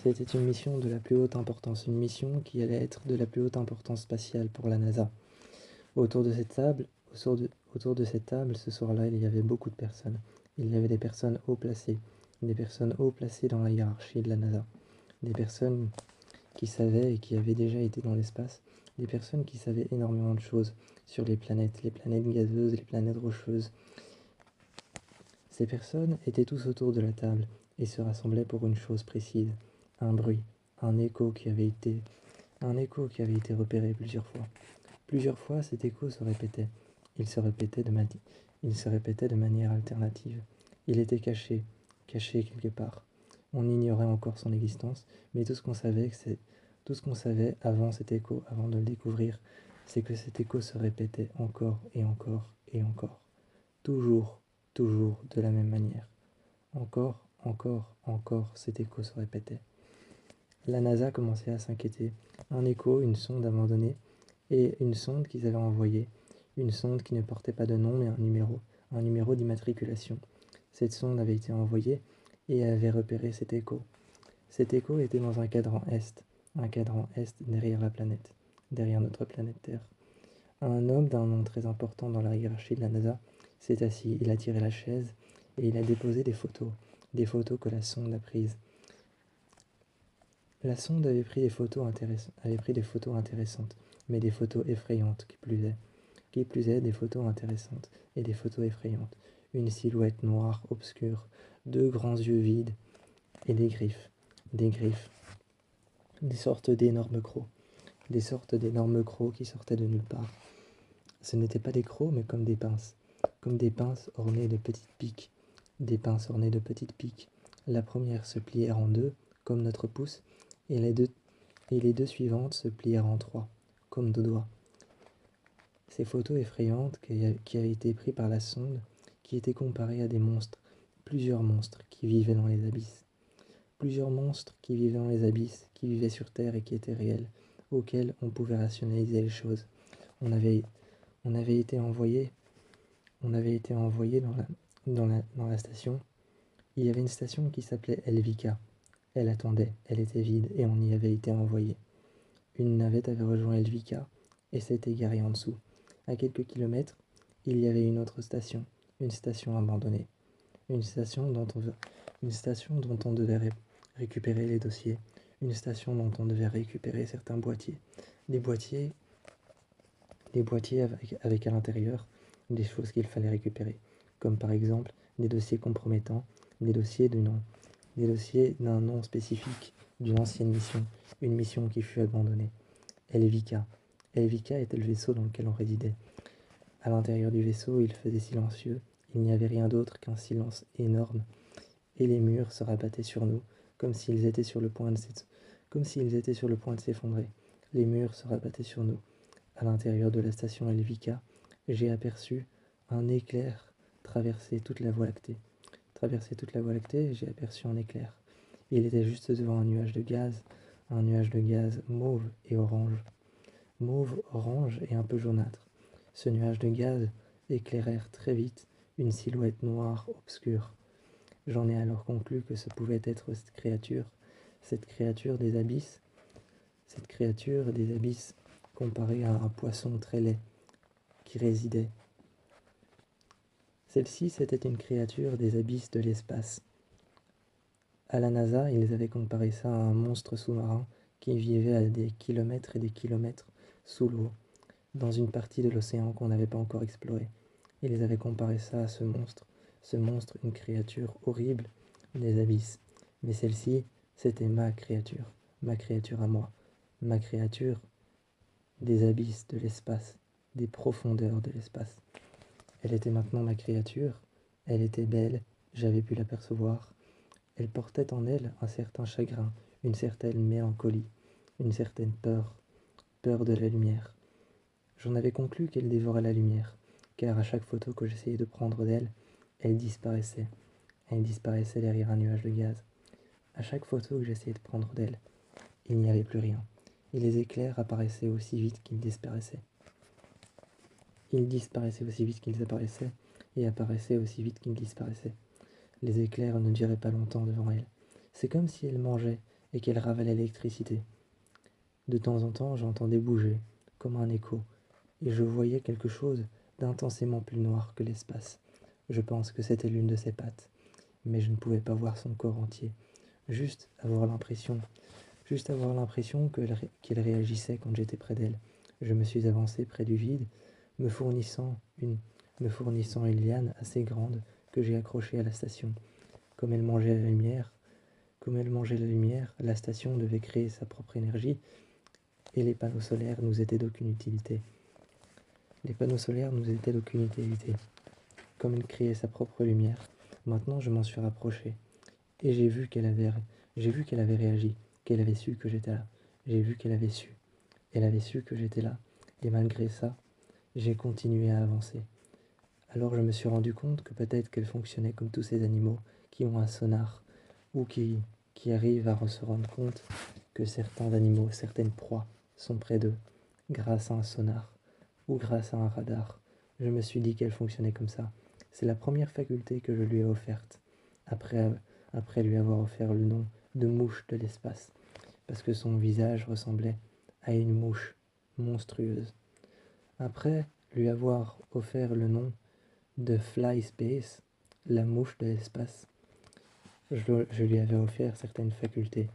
C'était une mission de la plus haute importance, une mission qui allait être de la plus haute importance spatiale pour la NASA. Autour de cette table, autour de cette table, ce soir-là, il y avait beaucoup de personnes. Il y avait des personnes des personnes haut placées dans la hiérarchie de la NASA, des personnes qui savaient et qui avaient déjà été dans l'espace, des personnes qui savaient énormément de choses sur les planètes gazeuses, les planètes rocheuses. Ces personnes étaient tous autour de la table et se rassemblaient pour une chose précise, un bruit, un écho qui avait été repéré plusieurs fois. Plusieurs fois, cet écho se répétait. Il se répétait de manière alternative. Il était caché quelque part. On ignorait encore son existence, mais tout ce qu'on savait avant cet écho, avant de le découvrir, c'est que cet écho se répétait encore et encore et encore. Toujours, toujours de la même manière. Encore, encore, encore, cet écho se répétait. La NASA commençait à s'inquiéter. Un écho, une sonde abandonnée, et une sonde qu'ils avaient envoyée. Une sonde qui ne portait pas de nom, mais un numéro d'immatriculation. Cette sonde avait été envoyée et avait repéré cet écho. Cet écho était dans un cadran est derrière la planète, derrière notre planète Terre. Un homme d'un nom très important dans la hiérarchie de la NASA s'est assis, il a tiré la chaise et il a déposé des photos que la sonde a prises. La sonde avait pris des photos intéressantes, mais des photos effrayantes qui plus est. Qui plus est, des photos intéressantes et des photos effrayantes. Une silhouette noire, obscure, deux grands yeux vides et des griffes, des sortes d'énormes crocs qui sortaient de nulle part. Ce n'étaient pas des crocs, mais comme des pinces ornées de petites piques, La première se plièrent en deux, comme notre pouce, et les deux suivantes se plièrent en trois, comme deux doigts. Ces photos effrayantes qui avaient été prises par la sonde, qui étaient comparées à des monstres, plusieurs monstres qui vivaient dans les abysses. Plusieurs monstres qui vivaient dans les abysses, qui vivaient sur Terre et qui étaient réels, auxquels on pouvait rationaliser les choses. On avait été envoyé dans la station. Il y avait une station qui s'appelait Elvika. Elle attendait, elle était vide et on y avait été envoyé. Une navette avait rejoint Elvika et s'était garée en dessous. À quelques kilomètres, il y avait une autre station, une station abandonnée. Une station dont on devait récupérer les dossiers. Une station dont on devait récupérer certains boîtiers. Des boîtiers avec à l'intérieur des choses qu'il fallait récupérer, comme par exemple des dossiers compromettants, des dossiers d'un nom spécifique d'une ancienne mission, une mission qui fut abandonnée. Elvika. Elvika était le vaisseau dans lequel on résidait. À l'intérieur du vaisseau, il faisait silencieux, il n'y avait rien d'autre qu'un silence énorme, et les murs se rabattaient sur nous, comme s'ils étaient sur le point de s'effondrer. Les murs se rabattaient sur nous. À l'intérieur de la station Elvika, j'ai aperçu un éclair traverser toute la Voie lactée. J'ai aperçu un éclair. Il était juste devant un nuage de gaz mauve et orange. Mauve, orange et un peu jaunâtre. Ce nuage de gaz éclairèrent très vite une silhouette noire obscure. J'en ai alors conclu que ce pouvait être cette créature des abysses comparée à un poisson très laid qui résidait. Celle-ci, c'était une créature des abysses de l'espace. À la NASA, ils avaient comparé ça à un monstre sous-marin qui vivait à des kilomètres et des kilomètres sous l'eau, dans une partie de l'océan qu'on n'avait pas encore explorée. Ils avaient comparé ça à ce monstre, une créature horrible des abysses. Mais celle-ci, c'était ma créature à moi, ma créature des abysses de l'espace, des profondeurs de l'espace. Elle était maintenant ma créature, elle était belle, j'avais pu l'apercevoir. Elle portait en elle un certain chagrin, une certaine mélancolie, une certaine peur de la lumière. J'en avais conclu qu'elle dévorait la lumière, car à chaque photo que j'essayais de prendre d'elle, elle disparaissait. Elle disparaissait derrière un nuage de gaz. À chaque photo que j'essayais de prendre d'elle, il n'y avait plus rien, et les éclairs apparaissaient aussi vite qu'ils disparaissaient. Ils disparaissaient aussi vite qu'ils apparaissaient, et apparaissaient aussi vite qu'ils disparaissaient. Les éclairs ne duraient pas longtemps devant elle. C'est comme si elle mangeait, et qu'elle ravalait l'électricité. De temps en temps, j'entendais bouger, comme un écho, et je voyais quelque chose d'intensément plus noir que l'espace. Je pense que c'était l'une de ses pattes, mais je ne pouvais pas voir son corps entier, juste avoir l'impression qu'elle réagissait quand j'étais près d'elle. Je me suis avancé près du vide, me fournissant une liane assez grande que j'ai accrochée à la station. Comme elle mangeait la lumière, la station devait créer sa propre énergie et les panneaux solaires nous étaient d'aucune utilité. Comme elle créait sa propre lumière, maintenant je m'en suis rapproché et j'ai vu qu'elle avait réagi, qu'elle avait su que j'étais là. J'ai vu qu'elle avait su. Elle avait su que j'étais là et malgré ça, j'ai continué à avancer. Alors je me suis rendu compte que peut-être qu'elle fonctionnait comme tous ces animaux qui ont un sonar ou qui arrivent à se rendre compte que certains animaux, certaines proies sont près d'eux grâce à un sonar ou grâce à un radar. Je me suis dit qu'elle fonctionnait comme ça. C'est la première faculté que je lui ai offerte après lui avoir offert le nom de mouche de l'espace parce que son visage ressemblait à une mouche monstrueuse. Après lui avoir offert le nom de Fly Space, la mouche de l'espace, je lui avais offert certaines facultés.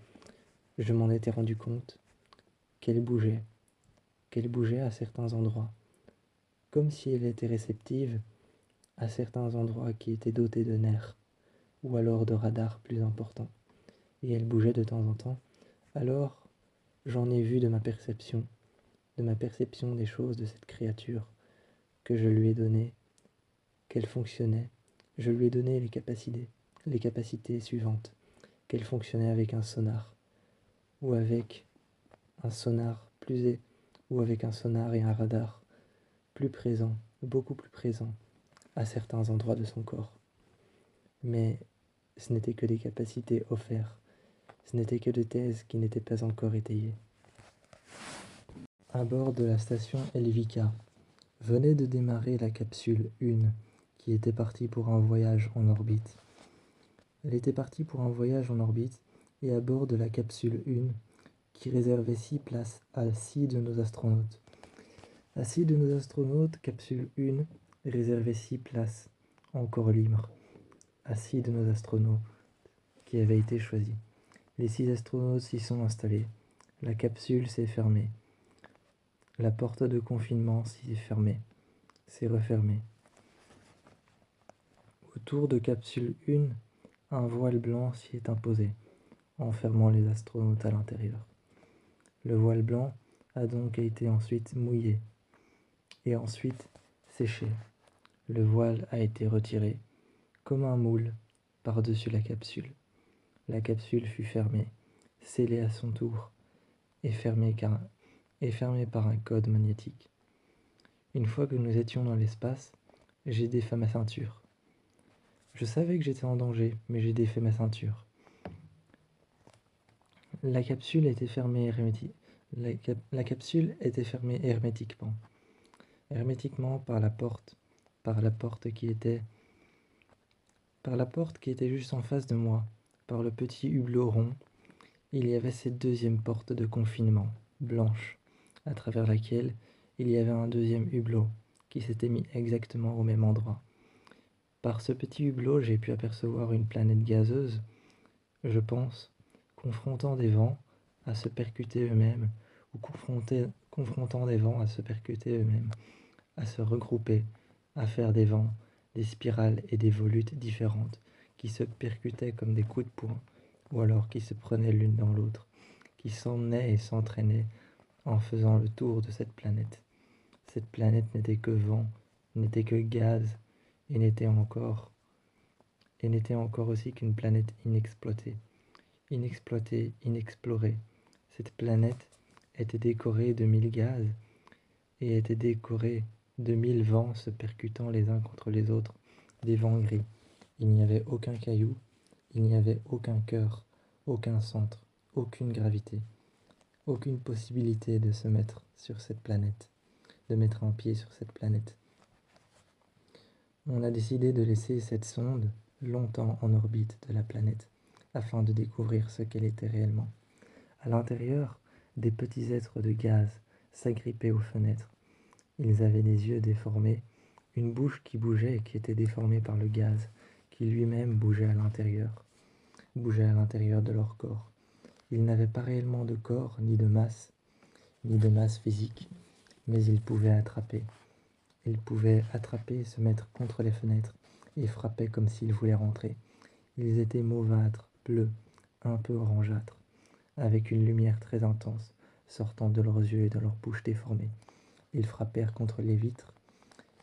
Je m'en étais rendu compte qu'elle bougeait à certains endroits, comme si elle était réceptive à certains endroits qui étaient dotés de nerfs, ou alors de radars plus importants. Et elle bougeait de temps en temps. Alors, j'en ai vu de ma perception des choses de cette créature que je lui ai donné, qu'elle fonctionnait. Je lui ai donné les capacités suivantes, qu'elle fonctionnait avec un sonar, ou avec un sonar ou avec un sonar et un radar plus présents, beaucoup plus présents à certains endroits de son corps. Mais ce n'était que des capacités offertes, ce n'était que des thèses qui n'étaient pas encore étayées. À bord de la station Elvika, venait de démarrer la capsule 1 qui était partie pour un voyage en orbite. Elle était partie pour un voyage en orbite et à bord de la capsule 1 qui réservait 6 places à 6 de nos astronautes. À 6 de nos astronautes, capsule 1 réservait 6 places encore libres à 6 de nos astronautes qui avaient été choisis. Les 6 astronautes s'y sont installés. La capsule s'est fermée. La porte de confinement s'y est fermée. S'est refermée. Autour de capsule 1, un voile blanc s'y est imposé, enfermant les astronautes à l'intérieur. Le voile blanc a donc été ensuite mouillé et ensuite séché. Le voile a été retiré, comme un moule, par-dessus la capsule. La capsule fut fermée, scellée à son tour, et fermée par un code magnétique. Une fois que nous étions dans l'espace, j'ai défait ma ceinture. Je savais que j'étais en danger, mais j'ai défait ma ceinture. La capsule était fermée hermétiquement. Hermétiquement par la porte qui était juste en face de moi, par le petit hublot rond. Il y avait cette deuxième porte de confinement, blanche, à travers laquelle il y avait un deuxième hublot qui s'était mis exactement au même endroit. Par ce petit hublot, j'ai pu apercevoir une planète gazeuse, je pense, confrontant des vents à se percuter eux-mêmes, ou confrontant des vents à se percuter eux-mêmes, à se regrouper, à faire des vents, des spirales et des volutes différentes, qui se percutaient comme des coups de poing, ou alors qui se prenaient l'une dans l'autre, qui s'emmenaient et s'entraînaient en faisant le tour de cette planète. Cette planète n'était que vent, n'était que gaz, et n'était encore aussi qu'une planète inexploitée, inexplorée. Cette planète était décorée de 1000 gaz et était décorée de 1000 vents se percutant les uns contre les autres, des vents gris. Il n'y avait aucun caillou, il n'y avait aucun cœur, aucun centre, aucune gravité, aucune possibilité de se mettre sur cette planète, de mettre un pied sur cette planète. On a décidé de laisser cette sonde longtemps en orbite de la planète afin de découvrir ce qu'elle était réellement. À l'intérieur, des petits êtres de gaz s'agrippaient aux fenêtres. Ils avaient des yeux déformés, une bouche qui bougeait et qui était déformée par le gaz, qui lui-même bougeait à l'intérieur de leur corps. Ils n'avaient pas réellement de corps, ni de masse physique, mais ils pouvaient attraper. Ils pouvaient attraper et se mettre contre les fenêtres. Ils frappaient comme s'ils voulaient rentrer. Ils étaient mauvâtres, bleus, un peu orangeâtres, avec une lumière très intense sortant de leurs yeux et de leurs bouches déformées. Ils frappèrent contre les vitres.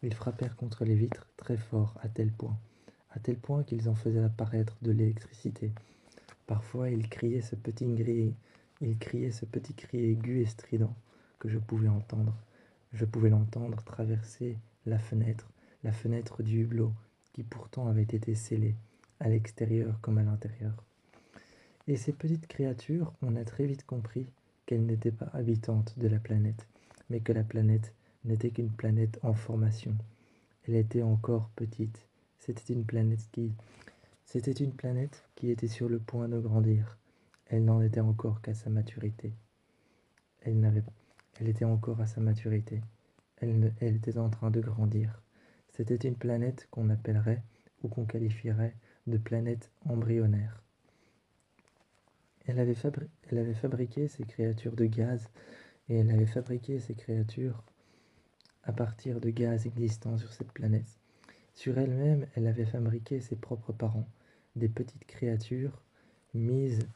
Ils frappèrent contre les vitres très fort, à tel point qu'ils en faisaient apparaître de l'électricité. Parfois, ils criaient ce petit cri aigu et strident que je pouvais entendre. Je pouvais l'entendre traverser la fenêtre du hublot, qui pourtant avait été scellée, à l'extérieur comme à l'intérieur. Et ces petites créatures, on a très vite compris qu'elles n'étaient pas habitantes de la planète, mais que la planète n'était qu'une planète en formation. Elle était encore petite. C'était une planète qui était sur le point de grandir. Elle n'en était encore qu'à sa maturité. Elle était encore à sa maturité. Elle était en train de grandir. C'était une planète qu'on appellerait ou qu'on qualifierait de planète embryonnaire. Elle avait fabriqué ces créatures de gaz et elle avait fabriqué ces créatures à partir de gaz existants sur cette planète. Sur elle-même, elle avait fabriqué ses propres parents, des petites créatures mises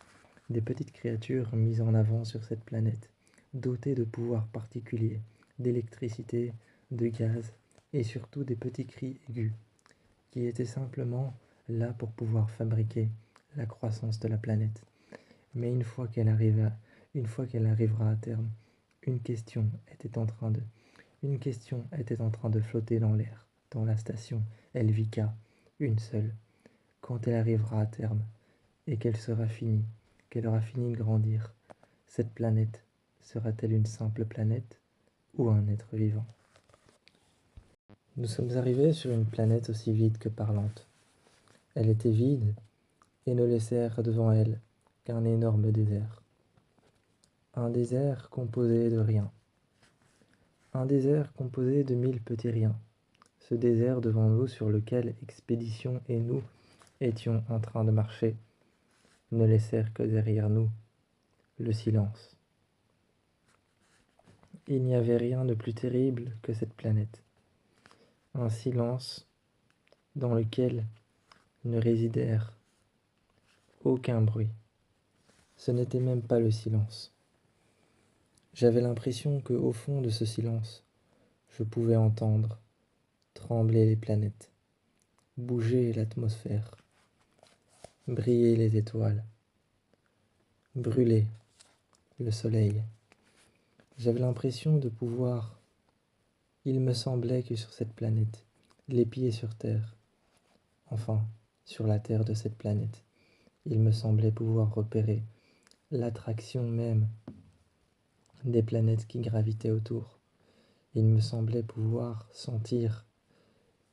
en avant sur cette planète, dotées de pouvoirs particuliers, d'électricité, de gaz et surtout des petits cris aigus, qui étaient simplement là pour pouvoir fabriquer la croissance de la planète. Mais une fois qu'elle arrivera à terme, une question était en train de flotter dans l'air, dans la station Elvika, une seule. Quand elle arrivera à terme et qu'elle aura fini de grandir, cette planète sera-t-elle une simple planète ou un être vivant? Nous sommes arrivés sur une planète aussi vide que parlante. Elle était vide et ne laissait devant elle qu'un énorme désert. Un désert composé de rien. Un désert composé de 1000 petits riens. Ce désert devant nous sur lequel Expédition et nous étions en train de marcher ne laissèrent que derrière nous le silence. Il n'y avait rien de plus terrible que cette planète. Un silence dans lequel ne résidèrent aucun bruit. Ce n'était même pas le silence. J'avais l'impression que, au fond de ce silence, je pouvais entendre trembler les planètes, bouger l'atmosphère, briller les étoiles, brûler le soleil. J'avais l'impression de pouvoir... Il me semblait que sur cette planète, les pieds sur terre, enfin, sur la terre de cette planète, il me semblait pouvoir repérer l'attraction même des planètes qui gravitaient autour. Il me semblait pouvoir sentir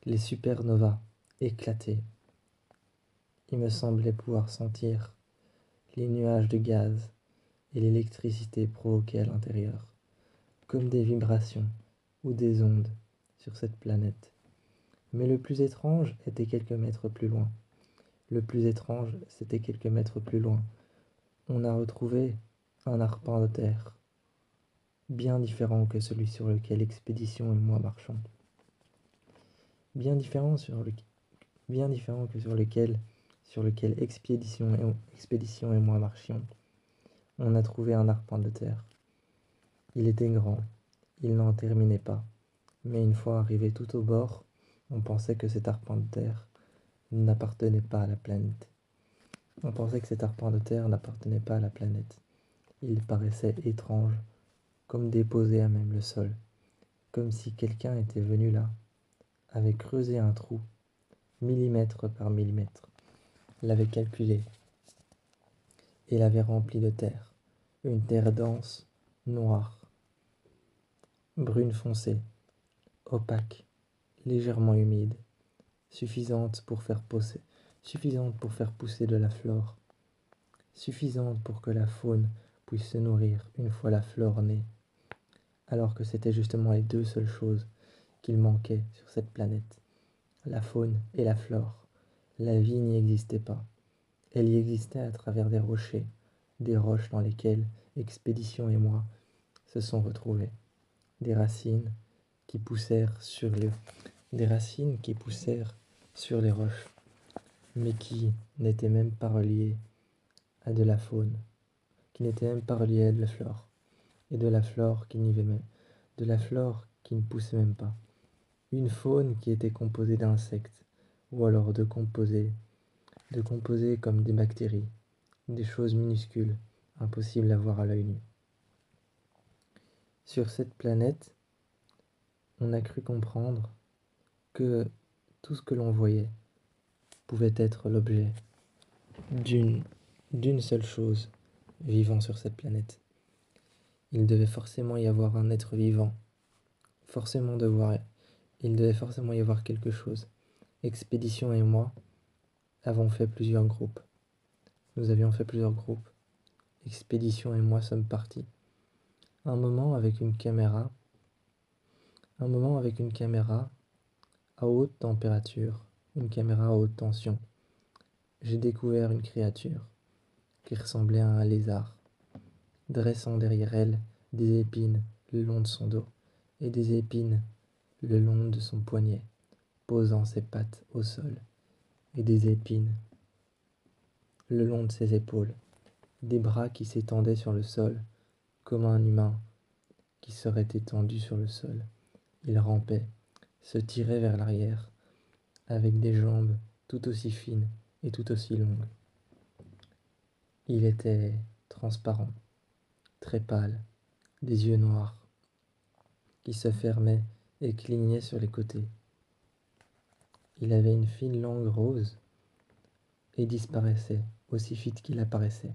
les supernovas éclater. Il me semblait pouvoir sentir les nuages de gaz et l'électricité provoquée à l'intérieur, comme des vibrations ou des ondes sur cette planète. Mais le plus étrange était quelques mètres plus loin. C'était quelques mètres plus loin. On a retrouvé un arpent de terre, bien différent que celui sur lequel Expédition et moi marchons. Bien différent que sur lequel Expédition et moi marchions. On a trouvé un arpent de terre. Il était grand, il n'en terminait pas, mais une fois arrivé tout au bord, on pensait que cet arpent de terre n'appartenait pas à la planète. Il paraissait étrange, comme déposé à même le sol, comme si quelqu'un était venu là, avait creusé un trou, millimètre par millimètre, l'avait calculé et l'avait rempli de terre, une terre dense, noire, brune foncée, opaque, légèrement humide, suffisante pour faire pousser de la flore, suffisante pour que la faune puisse se nourrir une fois la flore née, alors que c'était justement les deux seules choses qu'il manquait sur cette planète, la faune et la flore. La vie n'y existait pas. Elle y existait à travers des rochers, des roches dans lesquelles Expédition et moi se sont retrouvés. Des racines qui poussèrent sur les, des racines qui poussèrent sur les roches, mais qui n'étaient même pas reliées à de la faune, qui n'étaient même pas reliées à de la flore, et de la flore qui n'y avait même, de la flore qui ne poussait même pas. Une faune qui était composée d'insectes, ou alors de composés comme des bactéries, des choses minuscules, impossibles à voir à l'œil nu. Sur cette planète, on a cru comprendre que tout ce que l'on voyait pouvait être l'objet d'une d'une seule chose vivant sur cette planète. Il devait forcément y avoir un être vivant, il devait forcément y avoir quelque chose. Expédition et moi avons fait plusieurs groupes. Nous avions fait plusieurs groupes. Expédition et moi sommes partis. Un moment avec une caméra à haute température, une caméra à haute tension. J'ai découvert une créature qui ressemblait à un lézard, dressant derrière elle des épines le long de son dos et des épines le long de son poignet, posant ses pattes au sol, et des épines le long de ses épaules, des bras qui s'étendaient sur le sol comme un humain qui serait étendu sur le sol. Il rampait, se tirait vers l'arrière, avec des jambes tout aussi fines et tout aussi longues. Il était transparent, très pâle, des yeux noirs, qui se fermaient et clignaient sur les côtés. Il avait une fine langue rose et disparaissait aussi vite qu'il apparaissait.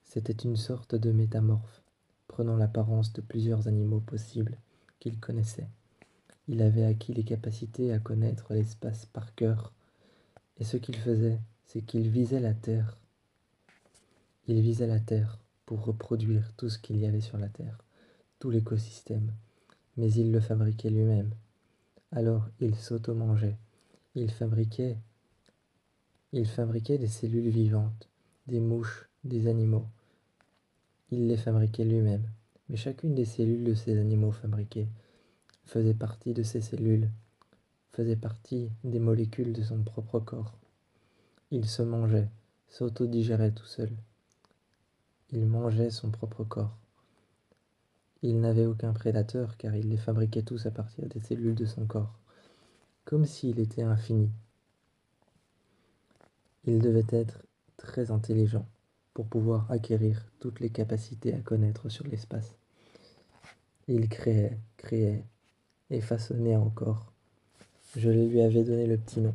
C'était une sorte de métamorphe, prenant l'apparence de plusieurs animaux possibles qu'il connaissait. Il avait acquis les capacités à connaître l'espace par cœur, et ce qu'il faisait, c'est qu'il visait la Terre. Il visait la Terre pour reproduire tout ce qu'il y avait sur la Terre, tout l'écosystème, mais il le fabriquait lui-même. Alors il s'auto-mangeait. Il fabriquait, il fabriquait des cellules vivantes, des mouches, des animaux. Il les fabriquait lui-même, mais chacune des cellules de ces animaux fabriqués faisait partie de ses cellules, faisait partie des molécules de son propre corps. Il se mangeait, s'auto-digérait tout seul. Il mangeait son propre corps. Il n'avait aucun prédateur car il les fabriquait tous à partir des cellules de son corps, comme s'il était infini. Il devait être très intelligent pour pouvoir acquérir toutes les capacités à connaître sur l'espace. Il créait et façonnait encore. Je lui avais donné le petit nom.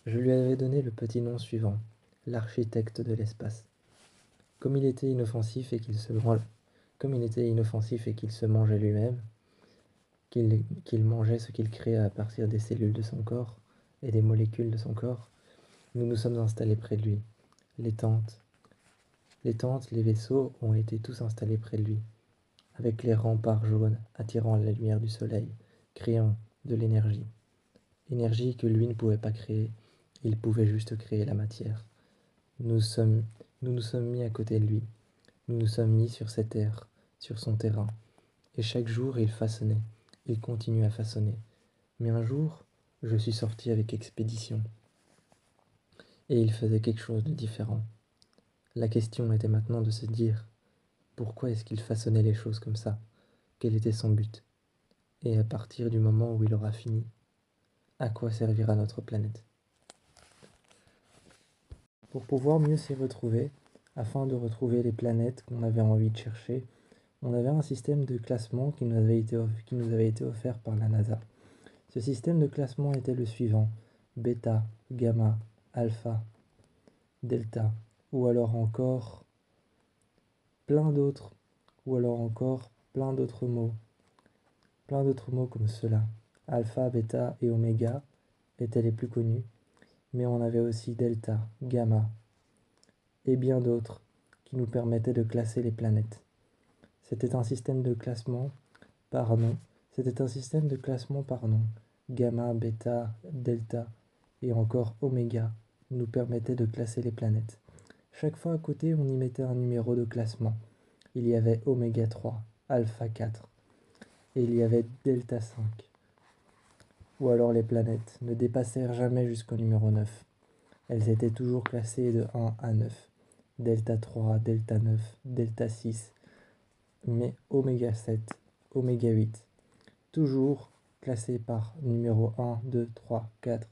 Je lui avais donné le petit nom suivant, l'architecte de l'espace. Comme il était inoffensif et qu'il se mangeait lui-même, qu'il mangeait ce qu'il créait à partir des cellules de son corps et des molécules de son corps, nous nous sommes installés près de lui. Les tentes, les vaisseaux ont été tous installés près de lui, avec les remparts jaunes attirant la lumière du soleil, créant de l'énergie. Énergie que lui ne pouvait pas créer, il pouvait juste créer la matière. Nous nous sommes mis à côté de lui, nous nous sommes mis sur cette terre, sur son terrain, et chaque jour il façonnait, il continue à façonner. Mais un jour, je suis sorti avec Expédition, et il faisait quelque chose de différent. La question était maintenant de se dire, pourquoi est-ce qu'il façonnait les choses comme ça? Quel était son but? Et à partir du moment où il aura fini, à quoi servira notre planète? Pour pouvoir mieux s'y retrouver, afin de retrouver les planètes qu'on avait envie de chercher, on avait un système de classement qui nous avait été offert par la NASA. Ce système de classement était le suivant: bêta, gamma, alpha, delta, ou alors encore plein d'autres, ou alors encore plein d'autres mots comme cela. Alpha, bêta et oméga étaient les plus connus, mais on avait aussi delta, gamma et bien d'autres qui nous permettait de classer les planètes. C'était un système de classement par nom. C'était un système de classement par nom. Gamma, bêta, delta et encore oméga nous permettaient de classer les planètes. Chaque fois à côté, on y mettait un numéro de classement. Il y avait oméga 3, alpha 4 et il y avait delta 5. Ou alors les planètes ne dépassèrent jamais jusqu'au numéro 9. Elles étaient toujours classées de 1 à 9. Delta 3, delta 9, delta 6, mais oméga 7, oméga 8. Toujours classées par numéro 1, 2, 3, 4,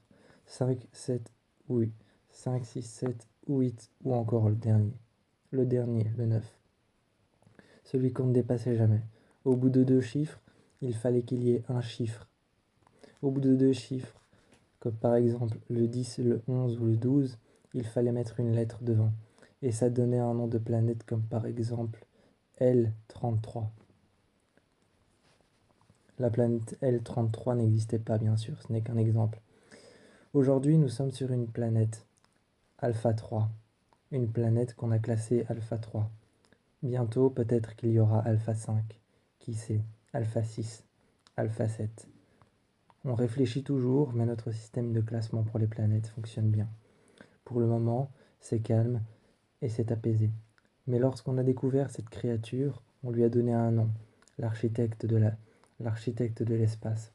5, 7 ou 8. 5, 6, 7 ou 8 ou encore le dernier. Le dernier, le 9. Celui qu'on ne dépassait jamais. Au bout de 2 chiffres, il fallait qu'il y ait un chiffre. Au bout de 2 chiffres, comme par exemple le 10, le 11 ou le 12, il fallait mettre une lettre devant. Et ça donnait un nom de planète comme par exemple L33. La planète L33 n'existait pas bien sûr, ce n'est qu'un exemple. Aujourd'hui nous sommes sur une planète Alpha 3, une planète qu'on a classée Alpha 3. Bientôt peut-être qu'il y aura Alpha 5, qui sait, Alpha 6, Alpha 7. On réfléchit toujours, mais notre système de classement pour les planètes fonctionne bien. Pour le moment, c'est calme et c'est apaisé. Mais lorsqu'on a découvert cette créature, on lui a donné un nom, l'architecte de l'espace.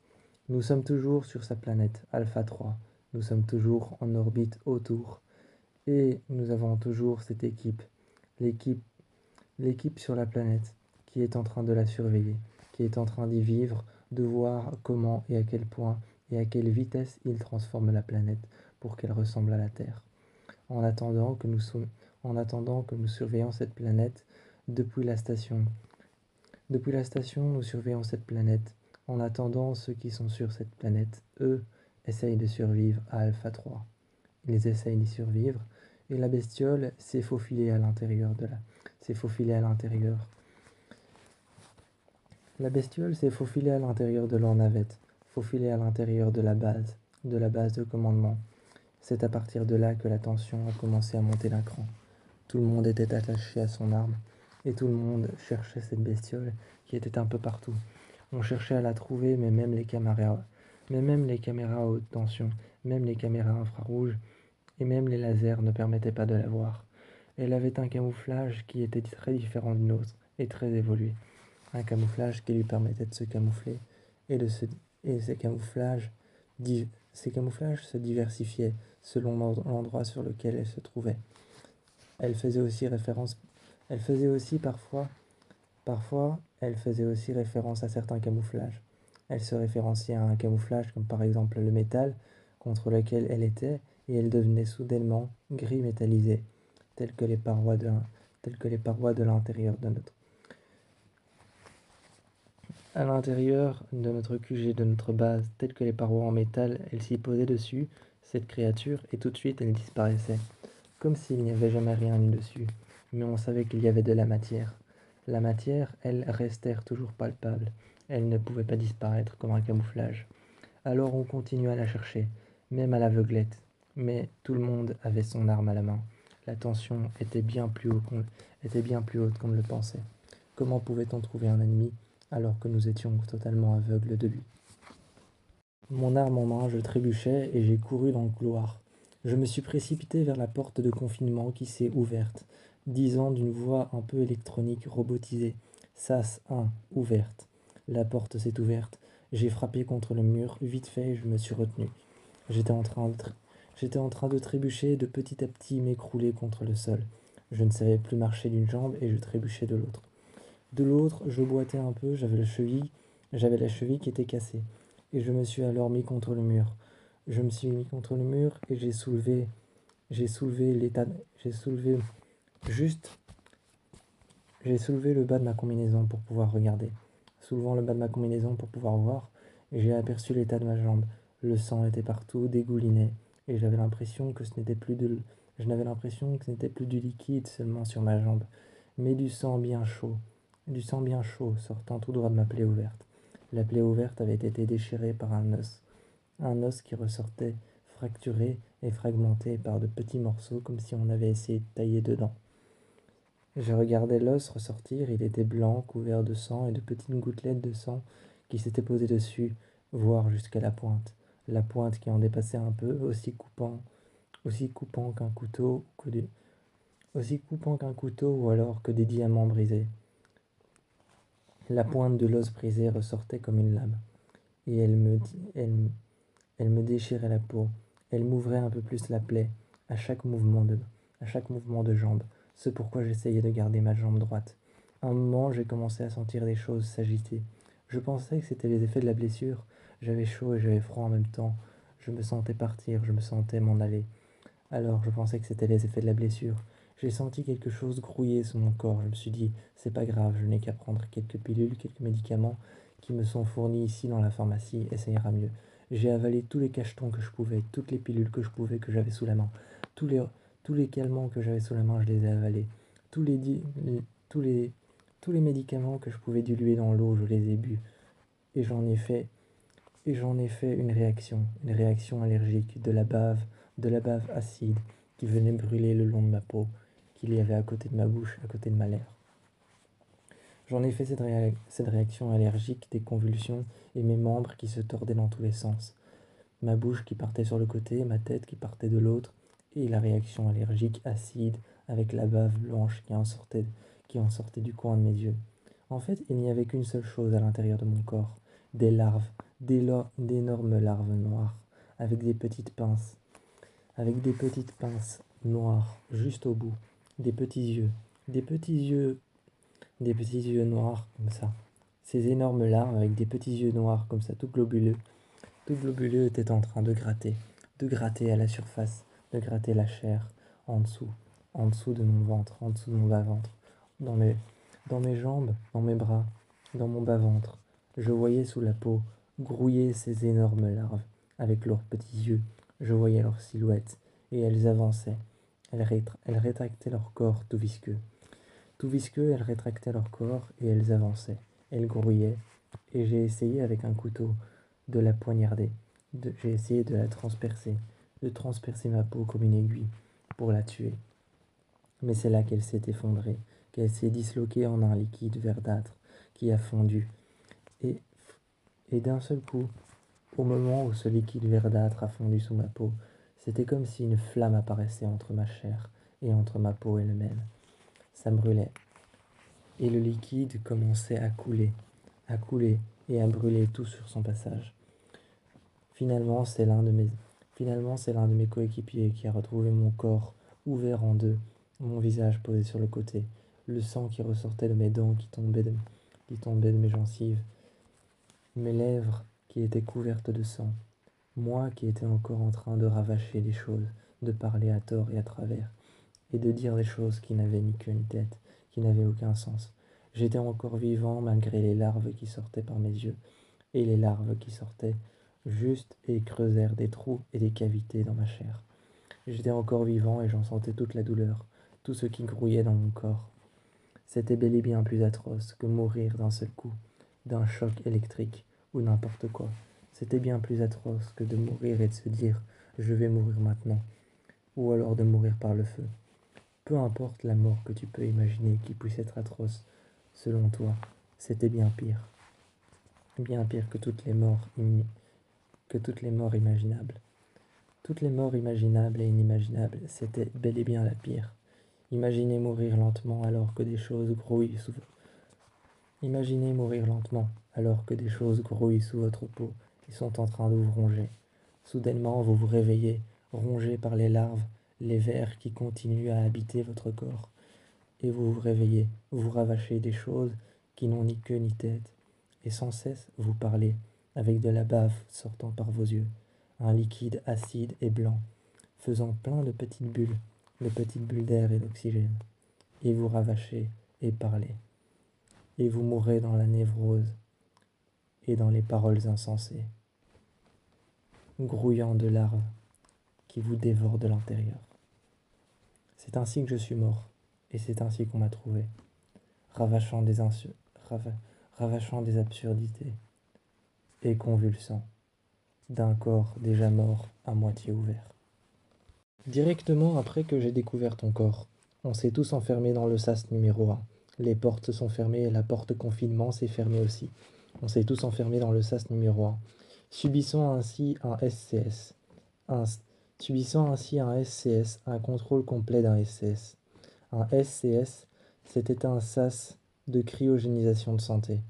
Nous sommes toujours sur sa planète, Alpha 3. Nous sommes toujours en orbite autour. Et nous avons toujours cette équipe, l'équipe sur la planète, qui est en train de la surveiller, qui est en train d'y vivre, de voir comment et à quel point et à quelle vitesse il transforme la planète pour qu'elle ressemble à la Terre. En attendant que nous surveillons cette planète depuis la station. Depuis la station, nous surveillons cette planète. En attendant, ceux qui sont sur cette planète, eux, essayent de survivre à Alpha 3. Ils essayent d'y survivre, et la bestiole s'est faufilée à l'intérieur s'est faufilée à l'intérieur. La bestiole s'est faufilée à l'intérieur de leur navette, faufilée à l'intérieur de la base de commandement. C'est à partir de là que la tension a commencé à monter d'un cran. Tout le monde était attaché à son arme, et tout le monde cherchait cette bestiole qui était un peu partout. On cherchait à la trouver, mais même les caméras à haute tension, même les caméras infrarouges, et même les lasers ne permettaient pas de la voir. Elle avait un camouflage qui était très différent du nôtre, et très évolué. Un camouflage qui lui permettait de se camoufler, et ces camouflages se diversifiaient selon l'endroit sur lequel elle se trouvait. Elle faisait aussi référence à certains camouflages. Elle se référenciait à un camouflage comme par exemple le métal contre lequel elle était et elle devenait soudainement gris métallisé, telles que les parois de l'intérieur de notre à l'intérieur de notre QG, de notre base, telles que les parois en métal, elle s'y posait dessus, cette créature, et tout de suite elle disparaissait, comme s'il n'y avait jamais rien eu dessus. Mais on savait qu'il y avait de la matière. La matière, elle, restait toujours palpable. Elle ne pouvait pas disparaître comme un camouflage. Alors on continua à la chercher, même à l'aveuglette. Mais tout le monde avait son arme à la main. La tension était bien plus haute qu'on ne le pensait. Comment pouvait-on trouver un ennemi alors que nous étions totalement aveugles de lui? Mon arme en main, je trébuchais et j'ai couru dans le couloir. Je me suis précipité vers la porte de confinement qui s'est ouverte, disant d'une voix un peu électronique robotisée: SAS 1, ouverte. La porte s'est ouverte. J'ai frappé contre le mur, vite fait, et je me suis retenu. J'étais en train de trébucher, de petit à petit m'écrouler contre le sol. Je ne savais plus marcher d'une jambe et je trébuchais de l'autre. De l'autre, je boitais un peu, j'avais la cheville qui était cassée. Et je me suis alors mis contre le mur. Je me suis mis contre le mur et j'ai soulevé juste, j'ai soulevé le bas de ma combinaison pour pouvoir regarder. Soulevant le bas de ma combinaison pour pouvoir voir, j'ai aperçu l'état de ma jambe. Le sang était partout, dégoulinait, et je n'avais l'impression que ce n'était plus du liquide seulement sur ma jambe, mais du sang bien chaud sortant tout droit de ma plaie ouverte. La plaie ouverte avait été déchirée par un os qui ressortait fracturé et fragmenté par de petits morceaux comme si on avait essayé de tailler dedans. Je regardais l'os ressortir, il était blanc, couvert de sang et de petites gouttelettes de sang qui s'étaient posées dessus, voire jusqu'à la pointe qui en dépassait un peu, aussi coupant qu'un couteau, aussi coupant qu'un couteau ou alors que des diamants brisés. La pointe de l'os brisé ressortait comme une lame, et elle me déchirait la peau. Elle m'ouvrait un peu plus la plaie à chaque à chaque mouvement de jambe. C'est pourquoi j'essayais de garder ma jambe droite. À un moment, j'ai commencé à sentir des choses s'agiter. Je pensais que c'était les effets de la blessure. J'avais chaud et j'avais froid en même temps. Je me sentais partir, je me sentais m'en aller. Alors, je pensais que c'était les effets de la blessure. J'ai senti quelque chose grouiller sous mon corps. Je me suis dit, c'est pas grave, je n'ai qu'à prendre quelques pilules, quelques médicaments qui me sont fournis ici dans la pharmacie, et ça ira mieux. J'ai avalé tous les cachetons que je pouvais, toutes les pilules que je pouvais, que j'avais sous la main. Tous les, tous les calmants que j'avais sous la main, je les ai avalés. Tous les, di- les- tous les médicaments que je pouvais diluer dans l'eau, je les ai bu. Et j'en ai fait j'en ai fait une réaction allergique, de la bave acide qui venait brûler le long de ma peau, qu'il y avait à côté de ma bouche, à côté de ma lèvre. J'en ai fait cette réaction allergique, des convulsions et mes membres qui se tordaient dans tous les sens. Ma bouche qui partait sur le côté, ma tête qui partait de l'autre, et la réaction allergique acide avec la bave blanche qui en sortait du coin de mes yeux. En fait, il n'y avait qu'une seule chose à l'intérieur de mon corps, des larves, d'énormes larves noires, avec des petites pinces noires juste au bout, des petits yeux, des petits yeux, des petits yeux noirs comme ça. Ces énormes larves avec des petits yeux noirs comme ça, tout globuleux était en train de gratter à la surface, de gratter la chair en dessous de mon ventre, en dessous de mon bas-ventre, dans mes, dans mes jambes, dans mes bras, dans mon bas-ventre. Je voyais sous la peau grouiller ces énormes larves avec leurs petits yeux. Je voyais leurs silhouettes et elles avançaient. Elles rétractaient leur corps tout visqueux. Tout visqueux, elles rétractaient leur corps et elles avançaient. Elles grouillaient et j'ai essayé avec un couteau de la poignarder. J'ai essayé de transpercer ma peau comme une aiguille pour la tuer. Mais c'est là qu'elle s'est effondrée, qu'elle s'est disloquée en un liquide verdâtre qui a fondu. Et, et d'un seul coup, au moment où ce liquide verdâtre a fondu sous ma peau, c'était comme si une flamme apparaissait entre ma chair et entre ma peau elle-même. Ça brûlait. Et le liquide commençait à couler et à brûler tout sur son passage. Finalement, c'est l'un de mes coéquipiers qui a retrouvé mon corps ouvert en deux, mon visage posé sur le côté, le sang qui ressortait de mes dents qui tombait de mes gencives, mes lèvres qui étaient couvertes de sang, moi qui étais encore en train de ravacher les choses, de parler à tort et à travers, et de dire des choses qui n'avaient ni queue ni tête, qui n'avaient aucun sens. J'étais encore vivant malgré les larves qui sortaient par mes yeux, et les larves qui sortaient juste et creusèrent des trous et des cavités dans ma chair. J'étais encore vivant et j'en sentais toute la douleur, tout ce qui grouillait dans mon corps. C'était bel et bien plus atroce que mourir d'un seul coup, d'un choc électrique ou n'importe quoi. C'était bien plus atroce que de mourir et de se dire je vais mourir maintenant, ou alors de mourir par le feu. Peu importe la mort que tu peux imaginer qui puisse être atroce, selon toi, c'était bien pire que que toutes les morts imaginables. Toutes les morts imaginables et inimaginables, c'était bel et bien la pire. Imaginez mourir lentement alors que des choses grouillent sous Imaginez mourir lentement alors que des choses grouillent sous votre peau et sont en train de vous ronger. Soudainement, vous vous réveillez, rongé par les larves, les vers qui continuent à habiter votre corps. Et vous vous réveillez, vous ravachez des choses qui n'ont ni queue ni tête, et sans cesse vous parlez, avec de la bave sortant par vos yeux, un liquide acide et blanc, faisant plein de petites bulles d'air et d'oxygène. Et vous ravachez et parlez, et vous mourrez dans la névrose et dans les paroles insensées, grouillant de larves qui vous dévorent de l'intérieur. C'est ainsi que je suis mort, et c'est ainsi qu'on m'a trouvé, ravachant des, insu- rava- ravachant des absurdités et convulsant d'un corps déjà mort à moitié ouvert. Directement après que j'ai découvert ton corps, On s'est tous enfermés dans le sas numéro 1. Les portes se sont fermées et la porte confinement s'est fermée aussi. On s'est tous enfermés dans le sas numéro 1. Subissant ainsi un SCS. Subissant ainsi un SCS, un contrôle complet d'un SCS. Un SCS, c'était un sas de cryogénisation de santé.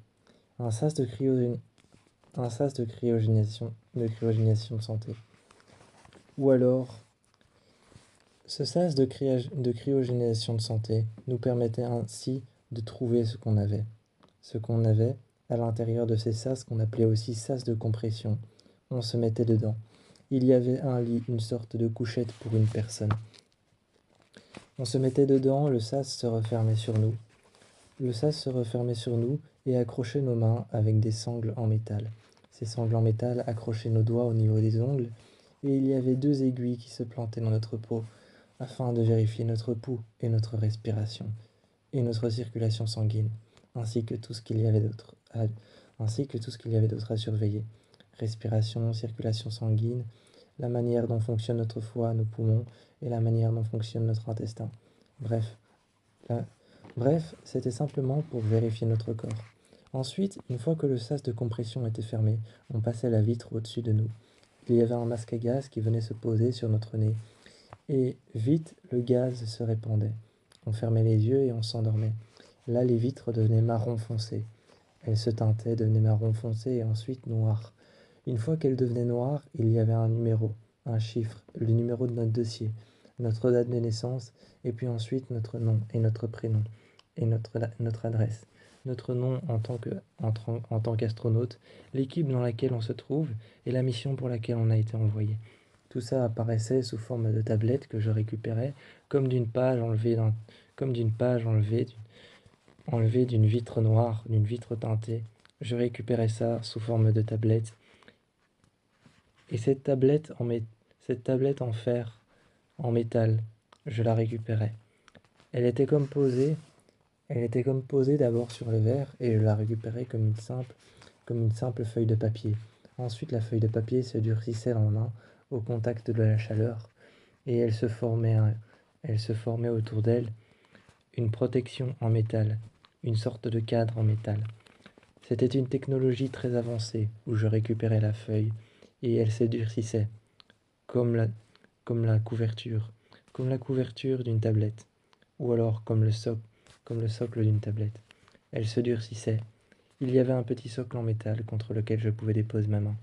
Un sas de cryogénisation de santé. Ou alors, ce sas de cryogénisation de santé nous permettait ainsi de trouver ce qu'on avait. Ce qu'on avait à l'intérieur de ces sas qu'on appelait aussi sas de compression. On se mettait dedans. Il y avait un lit, une sorte de couchette pour une personne. On se mettait dedans, le sas se refermait sur nous. Le sas se refermait sur nous et accrochait nos mains avec des sangles en métal. Ces sangles en métal accrochaient nos doigts au niveau des ongles et il y avait 2 aiguilles qui se plantaient dans notre peau afin de vérifier notre pouls et notre respiration et notre circulation sanguine, ainsi que tout ce qu'il y avait d'autre à surveiller. Respiration, circulation sanguine, la manière dont fonctionne notre foie, nos poumons et la manière dont fonctionne notre intestin. Bref, c'était simplement pour vérifier notre corps. Ensuite, une fois que le sas de compression était fermé, on passait la vitre au-dessus de nous. Il y avait un masque à gaz qui venait se poser sur notre nez. Et vite, le gaz se répandait. On fermait les yeux et on s'endormait. Là, les vitres devenaient marron foncé. Elles se teintaient, devenaient marron foncé et ensuite noires. Une fois qu'elles devenaient noires, il y avait un numéro, un chiffre, le numéro de notre dossier, notre date de naissance, et puis ensuite notre nom et notre prénom, et notre adresse, notre nom en tant qu'astronaute, l'équipe dans laquelle on se trouve et la mission pour laquelle on a été envoyé. Tout ça apparaissait sous forme de tablette que je récupérais, comme d'une page enlevée d'une vitre noire, d'une vitre teintée. Je récupérais ça sous forme de tablette. Et cette tablette en fer, en métal, je la récupérais. Elle était comme posée d'abord sur le verre et je la récupérais comme une simple feuille de papier. Ensuite, la feuille de papier se durcissait dans ma main au contact de la chaleur et elle se formait autour d'elle une protection en métal, une sorte de cadre en métal. C'était une technologie très avancée où je récupérais la feuille et elle se durcissait comme la couverture d'une tablette ou alors comme le socle d'une tablette. Elle se durcissait. Il y avait un petit socle en métal contre lequel je pouvais déposer ma main.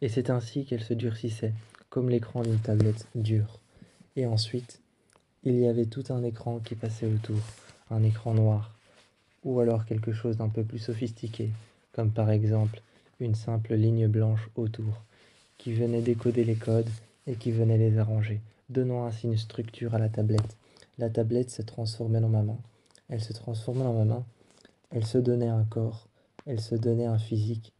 Et c'est ainsi qu'elle se durcissait, comme l'écran d'une tablette dure. Et ensuite, il y avait tout un écran qui passait autour, un écran noir, ou alors quelque chose d'un peu plus sophistiqué, comme par exemple une simple ligne blanche autour, qui venait décoder les codes et qui venait les arranger, donnant ainsi une structure à la tablette. La tablette se transformait dans ma main. Elle se transformait dans ma main, elle se donnait un corps, elle se donnait un physique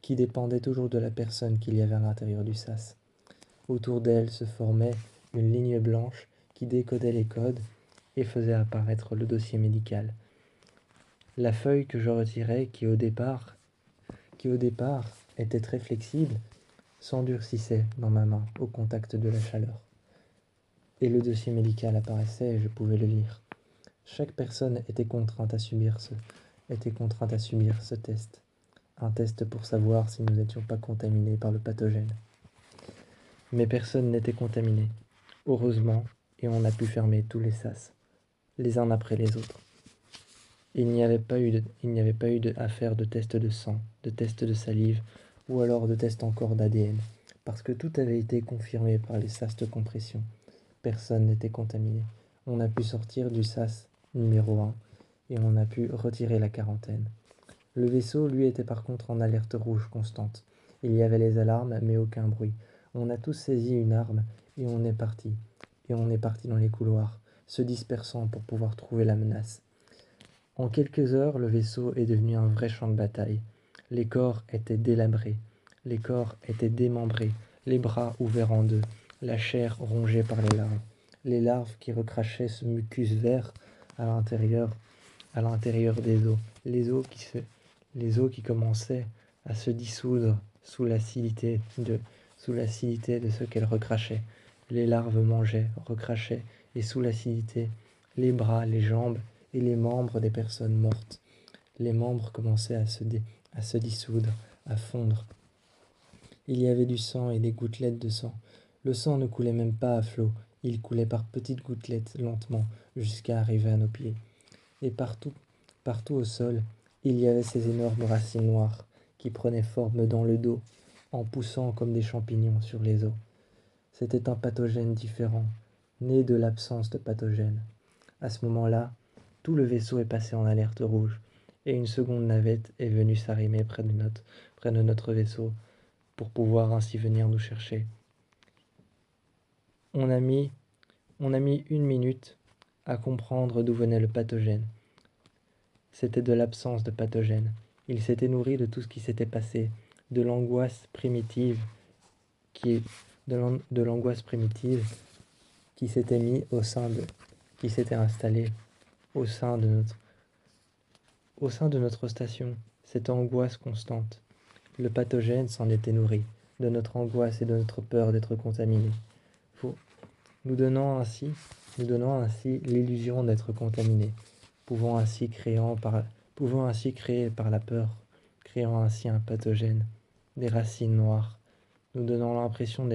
qui dépendait toujours de la personne qu'il y avait à l'intérieur du sas. Autour d'elle se formait une ligne blanche qui décodait les codes et faisait apparaître le dossier médical. La feuille que je retirais, qui au départ était très flexible, s'endurcissait dans ma main au contact de la chaleur. Et le dossier médical apparaissait et je pouvais le lire. Chaque personne était contrainte à subir ce test. Un test pour savoir si nous n'étions pas contaminés par le pathogène. Mais personne n'était contaminé, heureusement, et on a pu fermer tous les sas, les uns après les autres. Il n'y avait pas eu à faire de test de sang, de test de salive, ou alors de test encore d'ADN, parce que tout avait été confirmé par les sas de compression. Personne n'était contaminé. On a pu sortir du sas numéro 1 et on a pu retirer la quarantaine. Le vaisseau, lui, était par contre en alerte rouge constante. Il y avait les alarmes, mais aucun bruit. On a tous saisi une arme et on est parti. Et on est parti dans les couloirs, se dispersant pour pouvoir trouver la menace. En quelques heures, le vaisseau est devenu un vrai champ de bataille. Les corps étaient délabrés, les corps étaient démembrés, les bras ouverts en deux, la chair rongée par les larves qui recrachaient ce mucus vert à l'intérieur des os, les os qui commençaient à se dissoudre sous l'acidité de ce qu'elles recrachaient. Les larves mangeaient, recrachaient et sous l'acidité, les bras, les jambes et les membres des personnes mortes. Les membres commençaient à se dissoudre, à fondre. Il y avait du sang et des gouttelettes de sang. Le sang ne coulait même pas à flot, il coulait par petites gouttelettes lentement jusqu'à arriver à nos pieds. Et partout, partout au sol, il y avait ces énormes racines noires qui prenaient forme dans le dos, en poussant comme des champignons sur les os. C'était un pathogène différent, né de l'absence de pathogène. À ce moment-là, tout le vaisseau est passé en alerte rouge, et une seconde navette est venue s'arrimer près de notre vaisseau, pour pouvoir ainsi venir nous chercher. On a mis 1 minute à comprendre d'où venait le pathogène. C'était de l'absence de pathogène. Il s'était nourri de tout ce qui s'était passé, de l'angoisse primitive de l'angoisse primitive qui s'était qui s'était installée au sein de notre station, cette angoisse constante. Le pathogène s'en était nourri, de notre angoisse et de notre peur d'être contaminé, nous donnant ainsi l'illusion d'être contaminé, pouvant ainsi créer par la peur, créant ainsi un pathogène, des racines noires, nous donnant l'impression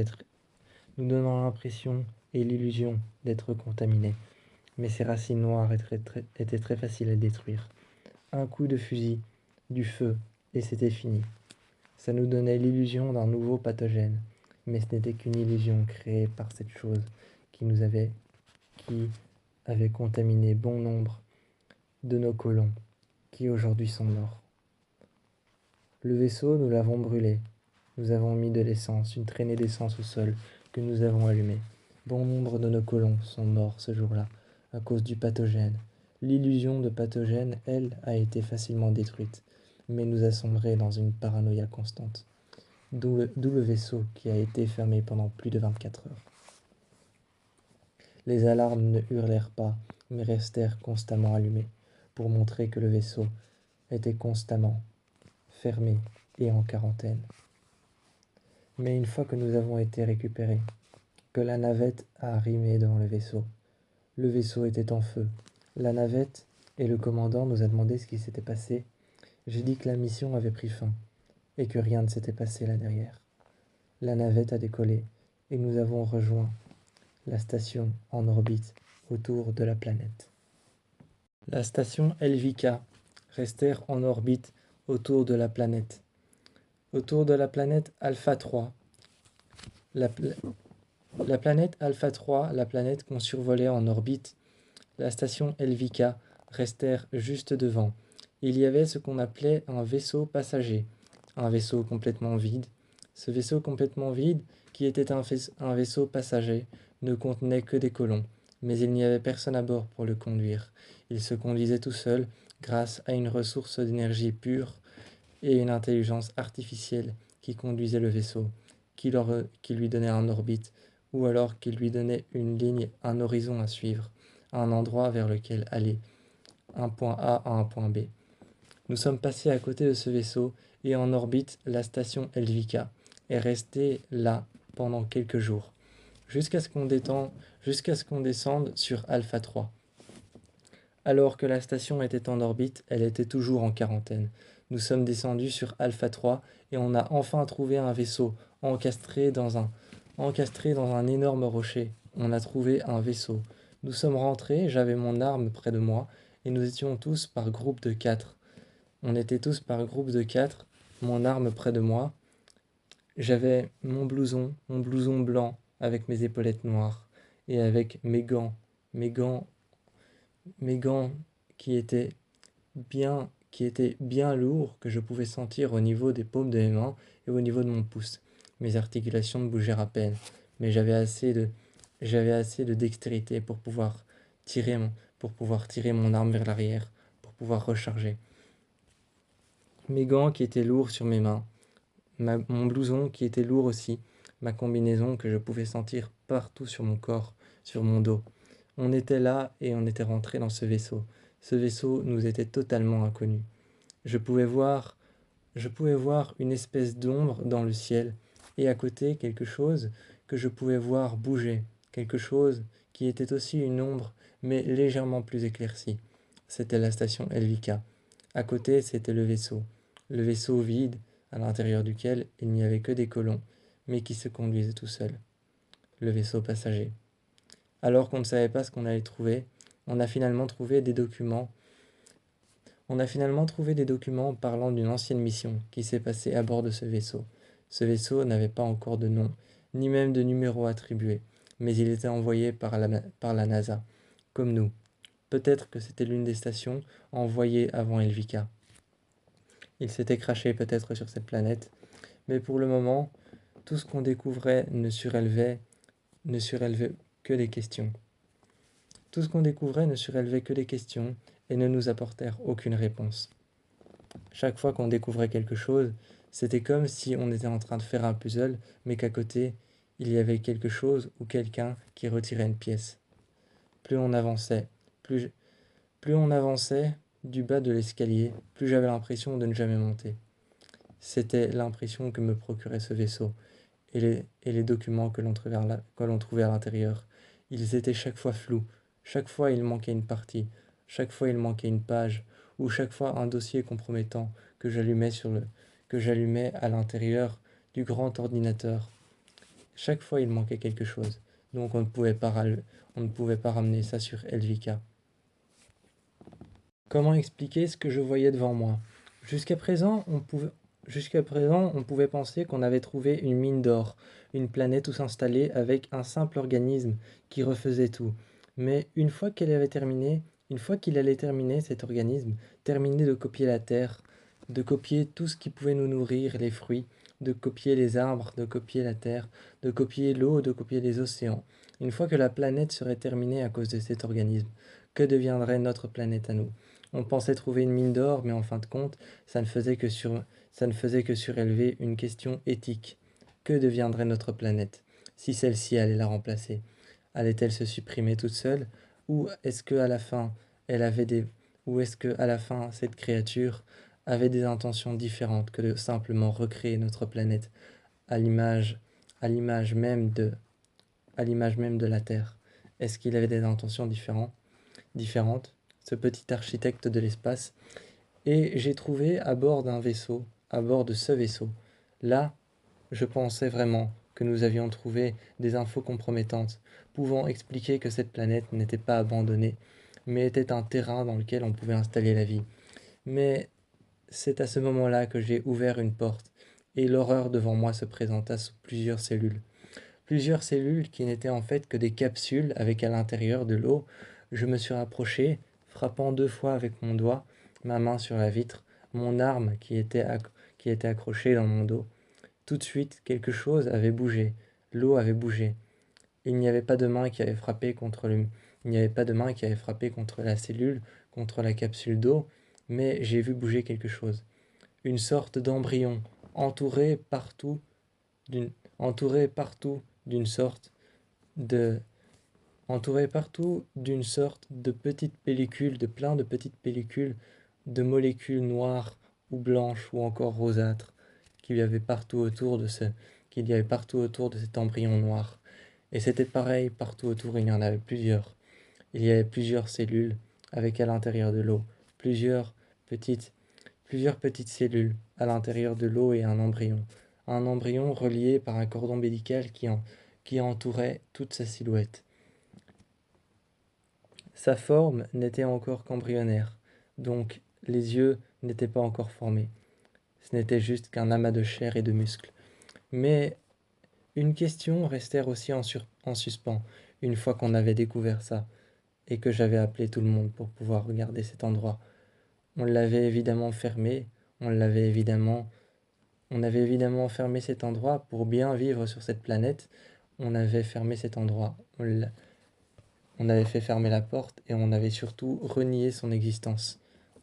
et l'illusion d'être contaminé. Mais ces racines noires étaient très faciles à détruire. Un coup de fusil, du feu, et c'était fini. Ça nous donnait l'illusion d'un nouveau pathogène, mais ce n'était qu'une illusion créée par cette chose qui avait contaminé bon nombre de nos colons, qui aujourd'hui sont morts. Le vaisseau, nous l'avons brûlé. Nous avons mis de l'essence, une traînée d'essence au sol, que nous avons allumée. Bon nombre de nos colons sont morts ce jour-là, à cause du pathogène. L'illusion de pathogène, elle, a été facilement détruite, mais nous a sombré dans une paranoïa constante. D'où le vaisseau qui a été fermé pendant plus de 24 heures. Les alarmes ne hurlèrent pas, mais restèrent constamment allumées, pour montrer que le vaisseau était constamment fermé et en quarantaine. Mais une fois que nous avons été récupérés, que la navette a arrimé devant le vaisseau était en feu. La navette et le commandant nous a demandé ce qui s'était passé. J'ai dit que la mission avait pris fin et que rien ne s'était passé là derrière. La navette a décollé et nous avons rejoint la station en orbite autour de la planète. La station Elvika restèrent en orbite autour de la planète. Autour de la planète Alpha 3. La planète Alpha 3, la planète qu'on survolait en orbite, la station Elvika restèrent juste devant. Il y avait ce qu'on appelait un vaisseau passager, un vaisseau complètement vide. Ce vaisseau complètement vide, qui était un vaisseau passager, ne contenait que des colons, mais il n'y avait personne à bord pour le conduire. Il se conduisait tout seul grâce à une ressource d'énergie pure et une intelligence artificielle qui conduisait le vaisseau, qui lui donnait un orbite, ou alors qui lui donnait une ligne, un horizon à suivre, un endroit vers lequel aller, un point A à un point B. Nous sommes passés à côté de ce vaisseau et en orbite, la station Elvika est restée là pendant quelques jours, jusqu'à ce qu'on descende sur Alpha 3. Alors que la station était en orbite, elle était toujours en quarantaine. Nous sommes descendus sur Alpha 3 et on a enfin trouvé un vaisseau encastré dans un énorme rocher. On a trouvé un vaisseau. Nous sommes rentrés, j'avais mon arme près de moi et nous étions tous par groupe de 4. On était tous par groupe de 4, mon arme près de moi. J'avais mon blouson blanc avec mes épaulettes noires et avec mes gants qui étaient bien lourds, que je pouvais sentir au niveau des paumes de mes mains et au niveau de mon pouce. Mes articulations ne bougèrent à peine, mais j'avais assez de dextérité pour pouvoir tirer mon arme vers l'arrière, pour pouvoir recharger. Mes gants qui étaient lourds sur mes mains, mon blouson qui était lourd aussi, ma combinaison que je pouvais sentir partout sur mon corps, sur mon dos. On était là et on était rentré dans ce vaisseau. Ce vaisseau nous était totalement inconnu. Je pouvais voir une espèce d'ombre dans le ciel et à côté quelque chose que je pouvais voir bouger, quelque chose qui était aussi une ombre, mais légèrement plus éclaircie. C'était la station Helvika. À côté, c'était le vaisseau vide, à l'intérieur duquel il n'y avait que des colons, mais qui se conduisait tout seul, le vaisseau passager. Alors qu'on ne savait pas ce qu'on allait trouver, on a finalement trouvé des documents. On a finalement trouvé des documents parlant d'une ancienne mission qui s'est passée à bord de ce vaisseau. Ce vaisseau n'avait pas encore de nom, ni même de numéro attribué, mais il était envoyé par la NASA, comme nous. Peut-être que c'était l'une des stations envoyées avant Helvika. Il s'était craché peut-être sur cette planète, mais pour le moment, tout ce qu'on découvrait ne surélevait que des questions. Tout ce qu'on découvrait ne surélevait que des questions et ne nous apportèrent aucune réponse. Chaque fois qu'on découvrait quelque chose, c'était comme si on était en train de faire un puzzle, mais qu'à côté, il y avait quelque chose ou quelqu'un qui retirait une pièce. Plus on avançait, plus, plus on avançait du bas de l'escalier, plus j'avais l'impression de ne jamais monter. C'était l'impression que me procurait ce vaisseau et les documents que l'on trouvait à l'intérieur. Ils étaient chaque fois flous, chaque fois il manquait une partie, chaque fois il manquait une page, ou chaque fois un dossier compromettant que j'allumais à l'intérieur du grand ordinateur. Chaque fois il manquait quelque chose, donc on ne pouvait pas ramener ça sur Helvika. Comment expliquer ce que je voyais devant moi? Jusqu'à présent, on pouvait penser qu'on avait trouvé une mine d'or, une planète où s'installer avec un simple organisme qui refaisait tout. Mais une fois qu'il allait terminer cet organisme, terminer de copier la Terre, de copier tout ce qui pouvait nous nourrir, les fruits, de copier les arbres, de copier la Terre, de copier l'eau, de copier les océans. Une fois que la planète serait terminée à cause de cet organisme, que deviendrait notre planète à nous? On pensait trouver une mine d'or, mais en fin de compte, ça ne faisait que surélever une question éthique. Que deviendrait notre planète si celle-ci allait la remplacer? Allait-elle se supprimer toute seule? Ou est-ce que à la fin, elle avait des... Ou est-ce que à la fin, cette créature avait des intentions différentes que de simplement recréer notre planète à l'image, à l'image même de, à l'image même de la Terre? Est-ce qu'il avait des intentions différentes, ce petit architecte de l'espace? Et j'ai trouvé à bord d'un vaisseau, à bord de ce vaisseau, là, je pensais vraiment que nous avions trouvé des infos compromettantes, pouvant expliquer que cette planète n'était pas abandonnée, mais était un terrain dans lequel on pouvait installer la vie. Mais c'est à ce moment-là que j'ai ouvert une porte, et l'horreur devant moi se présenta sous plusieurs cellules. Plusieurs cellules qui n'étaient en fait que des capsules avec à l'intérieur de l'eau. Je me suis rapproché, frappant 2 fois avec mon doigt, ma main sur la vitre, mon arme qui était accrochée dans mon dos. Tout de suite, quelque chose avait bougé. L'eau avait bougé. Il n'y avait pas de main qui avait frappé contre Il n'y avait pas de main qui avait frappé contre la cellule, contre la capsule d'eau, mais j'ai vu bouger quelque chose. Une sorte d'embryon, entouré partout d'une, entouré partout d'une sorte de, entouré partout d'une sorte de petites pellicules, de plein de petites pellicules, de molécules noires ou blanches ou encore rosâtres qu'il y avait partout autour de qu'il y avait partout autour de cet embryon noir. Et c'était pareil partout autour, il y en avait plusieurs. Il y avait plusieurs cellules avec à l'intérieur de l'eau, plusieurs petites, plusieurs petites cellules à l'intérieur de l'eau et un embryon relié par un cordon ombilical qui entourait toute sa silhouette. Sa forme n'était encore qu'embryonnaire, donc les yeux n'étaient pas encore formés. Ce n'était juste qu'un amas de chair et de muscles. Mais une question restait aussi en suspens, une fois qu'on avait découvert ça, et que j'avais appelé tout le monde pour pouvoir regarder cet endroit. On l'avait évidemment fermé, on avait évidemment fermé cet endroit pour bien vivre sur cette planète. On avait fermé cet endroit, on avait fait fermer la porte et on avait surtout renié son existence,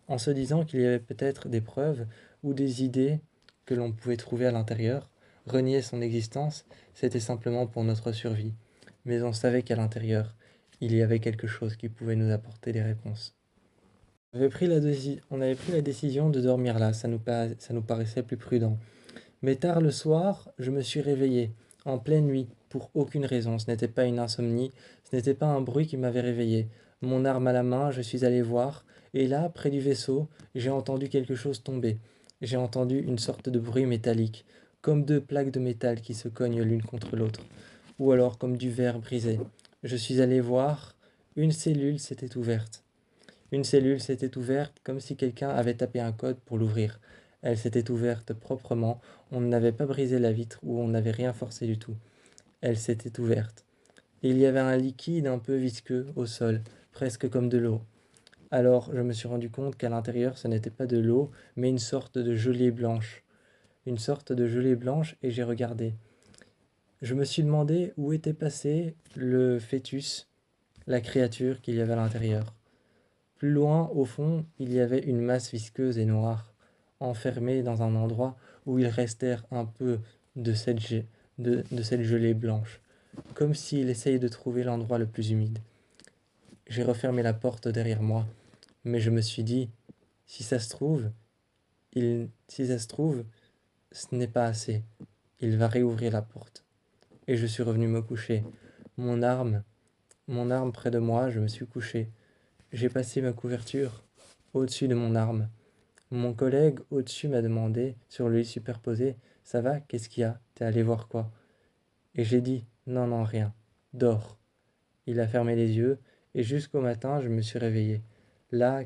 en se disant qu'il y avait peut-être des preuves ou des idées que l'on pouvait trouver à l'intérieur. Renier son existence, c'était simplement pour notre survie, mais on savait qu'à l'intérieur, il y avait quelque chose qui pouvait nous apporter des réponses. On avait pris la décision de dormir là, ça nous paraissait plus prudent. Mais tard le soir, je me suis réveillé, en pleine nuit, pour aucune raison. Ce n'était pas une insomnie, ce n'était pas un bruit qui m'avait réveillé. Mon arme à la main, je suis allé voir, et là, près du vaisseau, j'ai entendu quelque chose tomber. J'ai entendu une sorte de bruit métallique, comme deux plaques de métal qui se cognent l'une contre l'autre, ou alors comme du verre brisé. Je suis allé voir, une cellule s'était ouverte. Une cellule s'était ouverte comme si quelqu'un avait tapé un code pour l'ouvrir. Elle s'était ouverte proprement, on n'avait pas brisé la vitre ou on n'avait rien forcé du tout. Elle s'était ouverte. Il y avait un liquide un peu visqueux au sol, presque comme de l'eau. Alors je me suis rendu compte qu'à l'intérieur ce n'était pas de l'eau, mais une sorte de gelée blanche. Une sorte de gelée blanche et j'ai regardé. Je me suis demandé où était passé le fœtus, la créature qu'il y avait à l'intérieur. Plus loin, au fond, il y avait une masse visqueuse et noire, enfermée dans un endroit où il restait un peu de cette gelée blanche, comme s'il essayait de trouver l'endroit le plus humide. J'ai refermé la porte derrière moi, mais je me suis dit, si ça se trouve, si ça se trouve, ce n'est pas assez. Il va réouvrir la porte. Et je suis revenu me coucher. Mon arme, mon arme près de moi, je me suis couché. J'ai passé ma couverture au-dessus de mon arme. Mon collègue au-dessus m'a demandé, sur le lit superposé, ça va, qu'est-ce qu'il y a? T'es allé voir quoi? Et j'ai dit, non, non, rien. Dors. Il a fermé les yeux, et jusqu'au matin, je me suis réveillé. Là,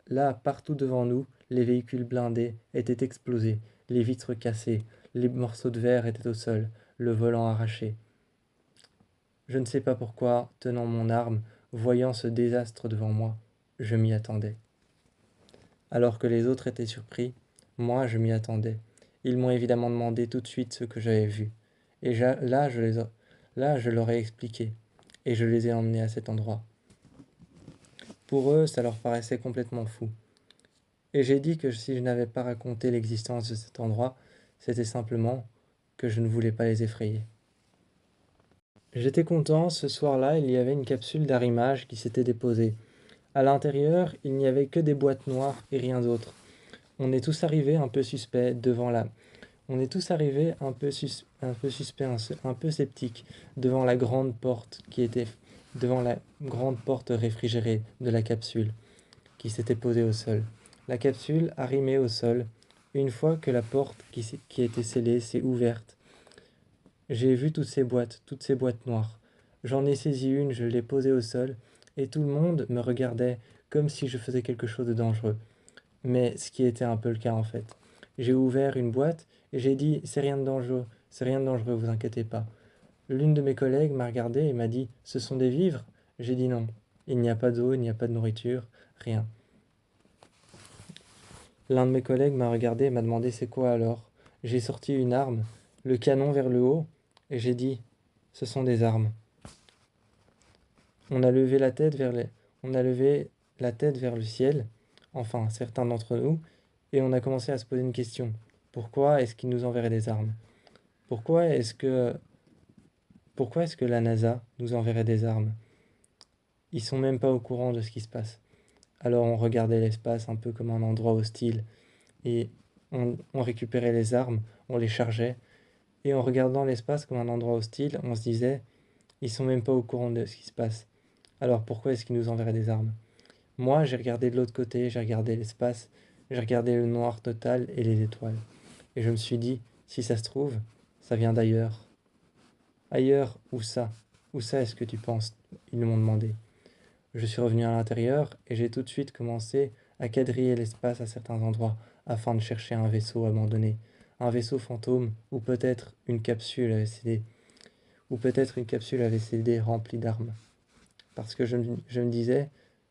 là, partout devant nous, les véhicules blindés étaient explosés, les vitres cassées, les morceaux de verre étaient au sol, le volant arraché. Je ne sais pas pourquoi, tenant mon arme, voyant ce désastre devant moi, je m'y attendais. Alors que les autres étaient surpris, moi je m'y attendais. Ils m'ont évidemment demandé tout de suite ce que j'avais vu. Et là, je leur ai expliqué, et je les ai emmenés à cet endroit. Pour eux, ça leur paraissait complètement fou. Et j'ai dit que si je n'avais pas raconté l'existence de cet endroit, c'était simplement que je ne voulais pas les effrayer. J'étais content, ce soir-là, il y avait une capsule d'arrimage qui s'était déposée. À l'intérieur, il n'y avait que des boîtes noires et rien d'autre. On est tous arrivés un peu suspects devant la... On est tous arrivés un peu suspects, un peu sceptiques devant la grande porte qui était devant la grande porte réfrigérée de la capsule qui s'était posée au sol. La capsule arrimée au sol, une fois que la porte qui était scellée s'est ouverte. J'ai vu toutes ces boîtes noires. J'en ai saisi une, je l'ai posée au sol, et tout le monde me regardait comme si je faisais quelque chose de dangereux. Mais ce qui était un peu le cas en fait. J'ai ouvert une boîte et j'ai dit c'est rien de dangereux, vous inquiétez pas. L'une de mes collègues m'a regardé et m'a dit ce sont des vivres? J'ai dit non. Il n'y a pas d'eau, il n'y a pas de nourriture, rien. L'un de mes collègues m'a regardé et m'a demandé c'est quoi alors? J'ai sorti une arme, le canon vers le haut, et j'ai dit ce sont des armes. On a levé la tête vers On a levé la tête vers le ciel, enfin certains d'entre nous, et on a commencé à se poser une question. Pourquoi est-ce qu'ils nous enverraient des armes? Pourquoi est-ce que Pourquoi est-ce que la NASA nous enverrait des armes? Ils sont même pas au courant de ce qui se passe. Alors on regardait l'espace un peu comme un endroit hostile, et on récupérait les armes, on les chargeait, et en regardant l'espace comme un endroit hostile, on se disait, ils sont même pas au courant de ce qui se passe. Alors pourquoi est-ce qu'ils nous enverraient des armes? Moi, j'ai regardé de l'autre côté, j'ai regardé l'espace, j'ai regardé le noir total et les étoiles. Et je me suis dit, si ça se trouve, ça vient d'ailleurs. Ailleurs, où ça? Où ça est-ce que tu penses? Ils m'ont demandé. Je suis revenu à l'intérieur et j'ai tout de suite commencé à quadriller l'espace à certains endroits afin de chercher un vaisseau abandonné. Un vaisseau fantôme ou peut-être une capsule AVCD. Ou peut-être une capsule AVCD remplie d'armes. Parce que je me disais,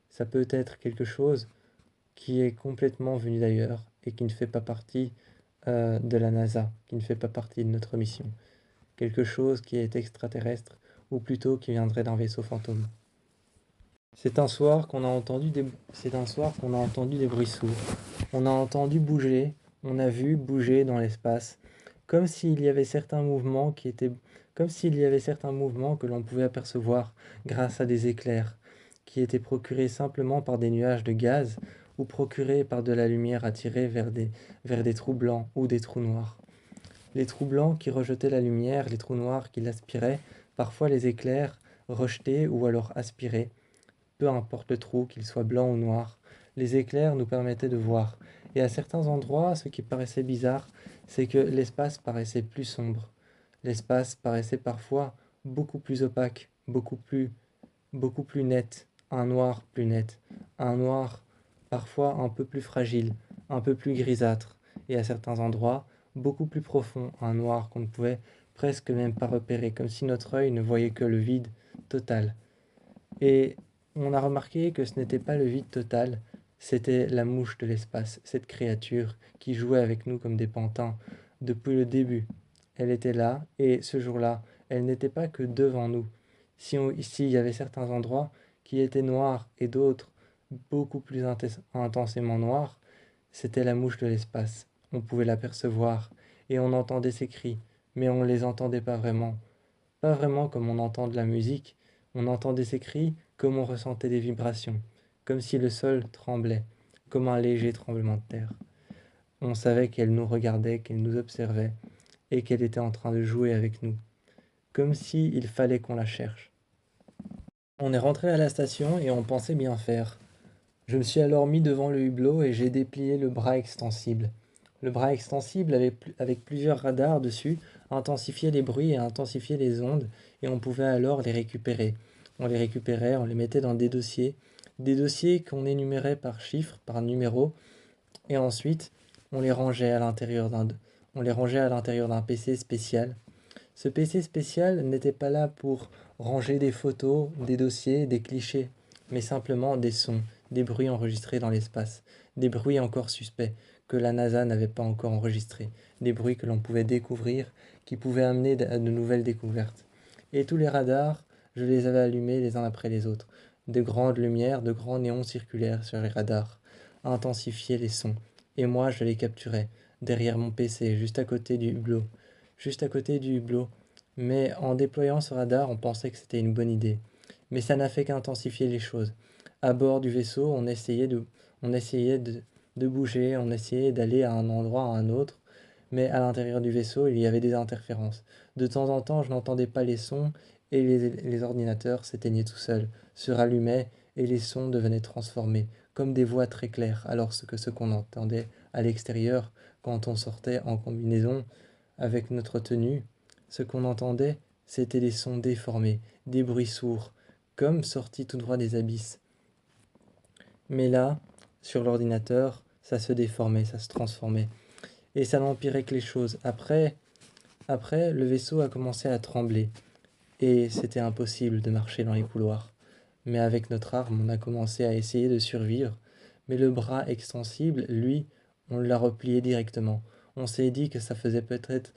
ça peut être quelque chose qui est complètement venu d'ailleurs et qui ne fait pas partie de la NASA, qui ne fait pas partie de notre mission. Quelque chose qui est extraterrestre, ou plutôt qui viendrait d'un vaisseau fantôme. C'est un soir qu'on a entendu des bruits sourds. On a entendu bouger, on a vu bouger dans l'espace, comme s'il y avait certains mouvements comme s'il y avait certains mouvements que l'on pouvait apercevoir grâce à des éclairs, qui étaient procurés simplement par des nuages de gaz ou procurés par de la lumière attirée vers des trous blancs ou des trous noirs. les trous blancs qui rejetaient la lumière, les trous noirs qui l'aspiraient, parfois les éclairs rejetés ou alors aspirés, peu importe le trou, qu'il soit blanc ou noir, les éclairs nous permettaient de voir. Et à certains endroits, ce qui paraissait bizarre, c'est que l'espace paraissait plus sombre. L'espace paraissait parfois beaucoup plus opaque, beaucoup plus net, un noir plus net, un noir parfois un peu plus fragile, un peu plus grisâtre, et à certains endroits, beaucoup plus profond, un noir qu'on ne pouvait presque même pas repérer, comme si notre œil ne voyait que le vide total. Et on a remarqué que ce n'était pas le vide total, c'était la mouche de l'espace, cette créature qui jouait avec nous comme des pantins depuis le début. Elle était là, et ce jour-là, elle n'était pas que devant nous. S'il y avait certains endroits qui étaient noirs et d'autres beaucoup plus intensément noirs, c'était la mouche de l'espace. On pouvait l'apercevoir, et on entendait ses cris, mais on ne les entendait pas vraiment. Pas vraiment comme on entend de la musique, on entendait ses cris comme on ressentait des vibrations, comme si le sol tremblait, comme un léger tremblement de terre. On savait qu'elle nous regardait, qu'elle nous observait, et qu'elle était en train de jouer avec nous, comme si il fallait qu'on la cherche. On est rentré à la station et on pensait bien faire. Je me suis alors mis devant le hublot et j'ai déplié le bras extensible. Le bras extensible avec plusieurs radars dessus intensifiait les bruits et intensifiait les ondes et on pouvait alors les récupérer. On les récupérait, on les mettait dans des dossiers qu'on énumérait par chiffre, par numéro, et ensuite on les rangeait à l'intérieur d'un PC spécial. Ce PC spécial n'était pas là pour ranger des photos, des dossiers, des clichés, mais simplement des sons, des bruits enregistrés dans l'espace, des bruits encore suspects que la NASA n'avait pas encore enregistrés, des bruits que l'on pouvait découvrir, qui pouvaient amener à de nouvelles découvertes. Et tous les radars, je les avais allumés les uns après les autres. De grandes lumières, de grands néons circulaires sur les radars, intensifiaient les sons. Et moi, je les capturais, derrière mon PC, juste à côté du hublot. Juste à côté du hublot. Mais en déployant ce radar, on pensait que c'était une bonne idée. Mais ça n'a fait qu'intensifier les choses. À bord du vaisseau, on essayait de bouger, on essayait d'aller à un endroit à un autre, mais à l'intérieur du vaisseau, il y avait des interférences. De temps en temps, je n'entendais pas les sons et les ordinateurs s'éteignaient tout seuls, se rallumaient et les sons devenaient transformés, comme des voix très claires, alors que ce qu'on entendait à l'extérieur, quand on sortait en combinaison avec notre tenue, ce qu'on entendait, c'était des sons déformés, des bruits sourds, comme sortis tout droit des abysses. Mais là, sur l'ordinateur, ça se déformait, ça se transformait. Et ça n'empirait que les choses. Après, le vaisseau a commencé à trembler. Et c'était impossible de marcher dans les couloirs. Mais avec notre arme, on a commencé à essayer de survivre. Mais le bras extensible, lui, on l'a replié directement. On s'est dit que ça faisait peut-être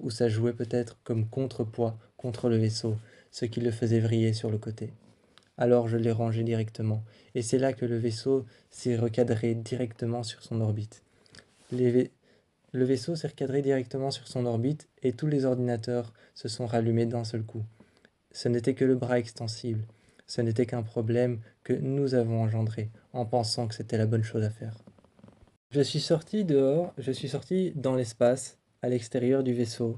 ou ça jouait peut-être comme contrepoids contre le vaisseau, ce qui le faisait vriller sur le côté. Alors je l'ai rangé directement, et c'est là que le vaisseau s'est recadré directement sur son orbite. Les, le vaisseau s'est recadré directement sur son orbite et tous les ordinateurs se sont rallumés d'un seul coup. Ce n'était que le bras extensible. Ce n'était qu'un problème que nous avons engendré en pensant que c'était la bonne chose à faire. Je suis sorti dehors, je suis sorti dans l'espace, à l'extérieur du vaisseau,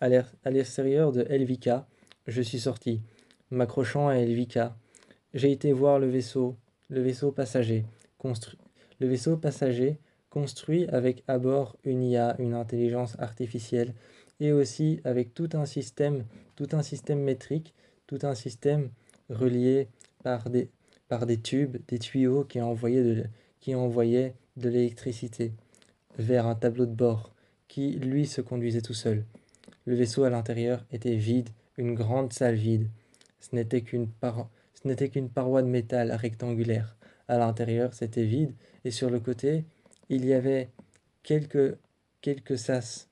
à l'extérieur de Helvika. Je suis sorti, m'accrochant à Helvika. J'ai été voir le vaisseau passager, construit, le vaisseau passager construit avec à bord une IA, une intelligence artificielle, et aussi avec tout un système métrique, tout un système relié par par des tubes, des tuyaux qui envoyaient de l'électricité vers un tableau de bord qui, lui, se conduisait tout seul. Le vaisseau à l'intérieur était vide, une grande salle vide. Ce n'était ce n'était qu'une paroi de métal rectangulaire. À l'intérieur, c'était vide, et sur le côté, il y avait quelques, quelques sas.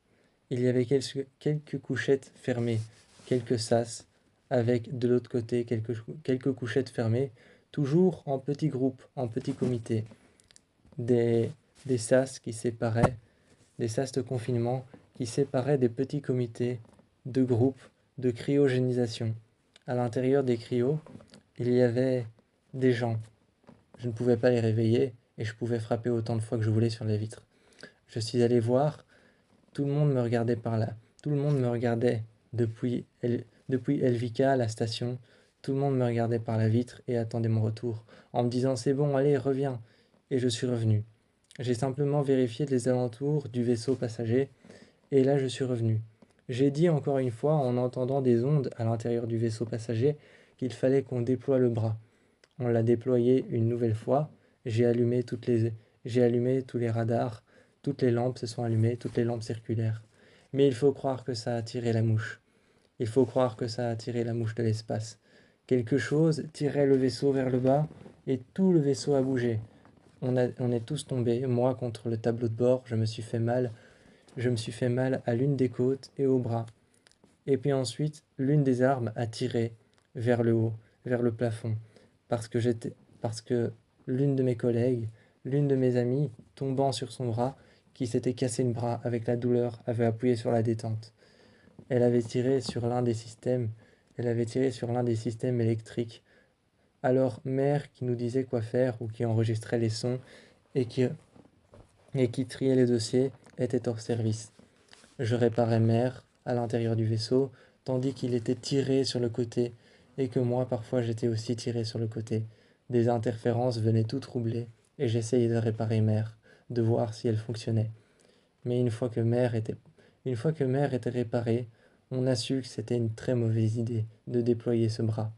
Il y avait quelques couchettes fermées, quelques sas, avec de l'autre côté quelques couchettes fermées, toujours en petits groupes, en petits comités. Des, des sas qui séparaient, des sas de confinement qui séparaient des petits comités de groupes de cryogénisation. À l'intérieur des cryos, il y avait des gens. Je ne pouvais pas les réveiller et je pouvais frapper autant de fois que je voulais sur les vitres. Je suis allé voir Tout le monde me regardait par là. Tout le monde me regardait depuis Elvika, la station. Tout le monde me regardait par la vitre et attendait mon retour, en me disant c'est bon, allez, reviens. Et je suis revenu. J'ai simplement vérifié les alentours du vaisseau passager, et là je suis revenu. J'ai dit encore une fois, en entendant des ondes à l'intérieur du vaisseau passager, qu'il fallait qu'on déploie le bras. On l'a déployé une nouvelle fois. J'ai allumé j'ai allumé tous les radars. Toutes les lampes se sont allumées, toutes les lampes circulaires. Mais il faut croire que ça a attiré la mouche. Il faut croire que ça a attiré la mouche de l'espace. Quelque chose tirait le vaisseau vers le bas et tout le vaisseau a bougé. On est tous tombés, moi contre le tableau de bord, je me suis fait mal. Je me suis fait mal à l'une des côtes et au bras. Et puis ensuite, l'une des armes a tiré vers le haut, vers le plafond, parce que l'une de mes collègues, l'une de mes amies, tombant sur son bras, qui s'était cassé le bras avec la douleur, avait appuyé sur la détente. Elle avait tiré sur l'un des systèmes, elle avait tiré sur l'un des systèmes électriques. Alors, mère qui nous disait quoi faire ou qui enregistrait les sons et qui, et qui triait les dossiers était hors service. Je réparais mère à l'intérieur du vaisseau, tandis qu'il était tiré sur le côté, et que moi parfois j'étais aussi tiré sur le côté. Des interférences venaient tout troubler, et j'essayais de réparer mère, de voir si elle fonctionnait. Mais une fois que mère était réparée, on a su que c'était une très mauvaise idée de déployer ce bras.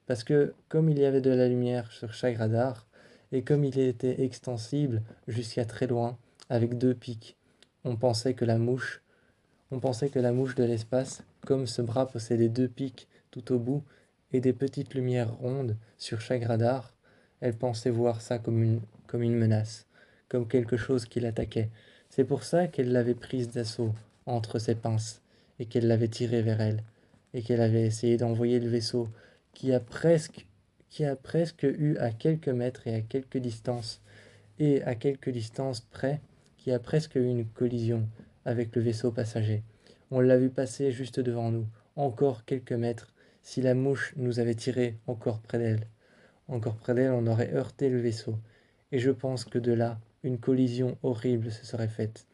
Parce que comme il y avait de la lumière sur chaque radar, et comme il était extensible jusqu'à très loin, avec deux pics, on pensait que la mouche on pensait que la mouche de l'espace, comme ce bras possédait deux pics tout au bout et des petites lumières rondes sur chaque radar, elle pensait voir ça comme une menace, comme quelque chose qui l'attaquait. C'est pour ça qu'elle l'avait prise d'assaut entre ses pinces et qu'elle l'avait tirée vers elle et qu'elle avait essayé d'envoyer le vaisseau qui a presque eu à quelques mètres et à quelques distances et à quelques distances près, qui a presque eu une collision avec le vaisseau passager. On l'a vu passer juste devant nous, encore quelques mètres, si la mouche nous avait tiré encore près d'elle. Encore près d'elle, on aurait heurté le vaisseau. Et je pense que de là, une collision horrible se serait faite.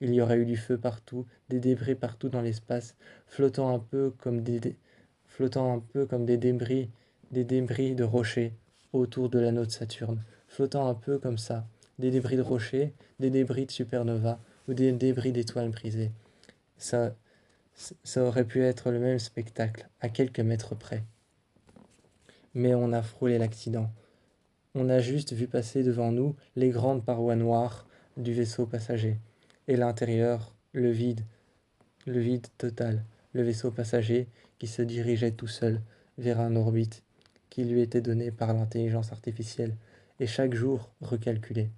Il y aurait eu du feu partout, des débris partout dans l'espace, flottant un peu comme des débris de rochers autour de l'anneau de Saturne, flottant un peu comme ça, des débris de rochers, des débris de supernova ou des débris d'étoiles brisées. Ça, ça aurait pu être le même spectacle, à quelques mètres près. Mais on a frôlé l'accident. On a juste vu passer devant nous les grandes parois noires du vaisseau passager. Et l'intérieur, le vide total, le vaisseau passager qui se dirigeait tout seul vers un orbite qui lui était donné par l'intelligence artificielle et chaque jour recalculé.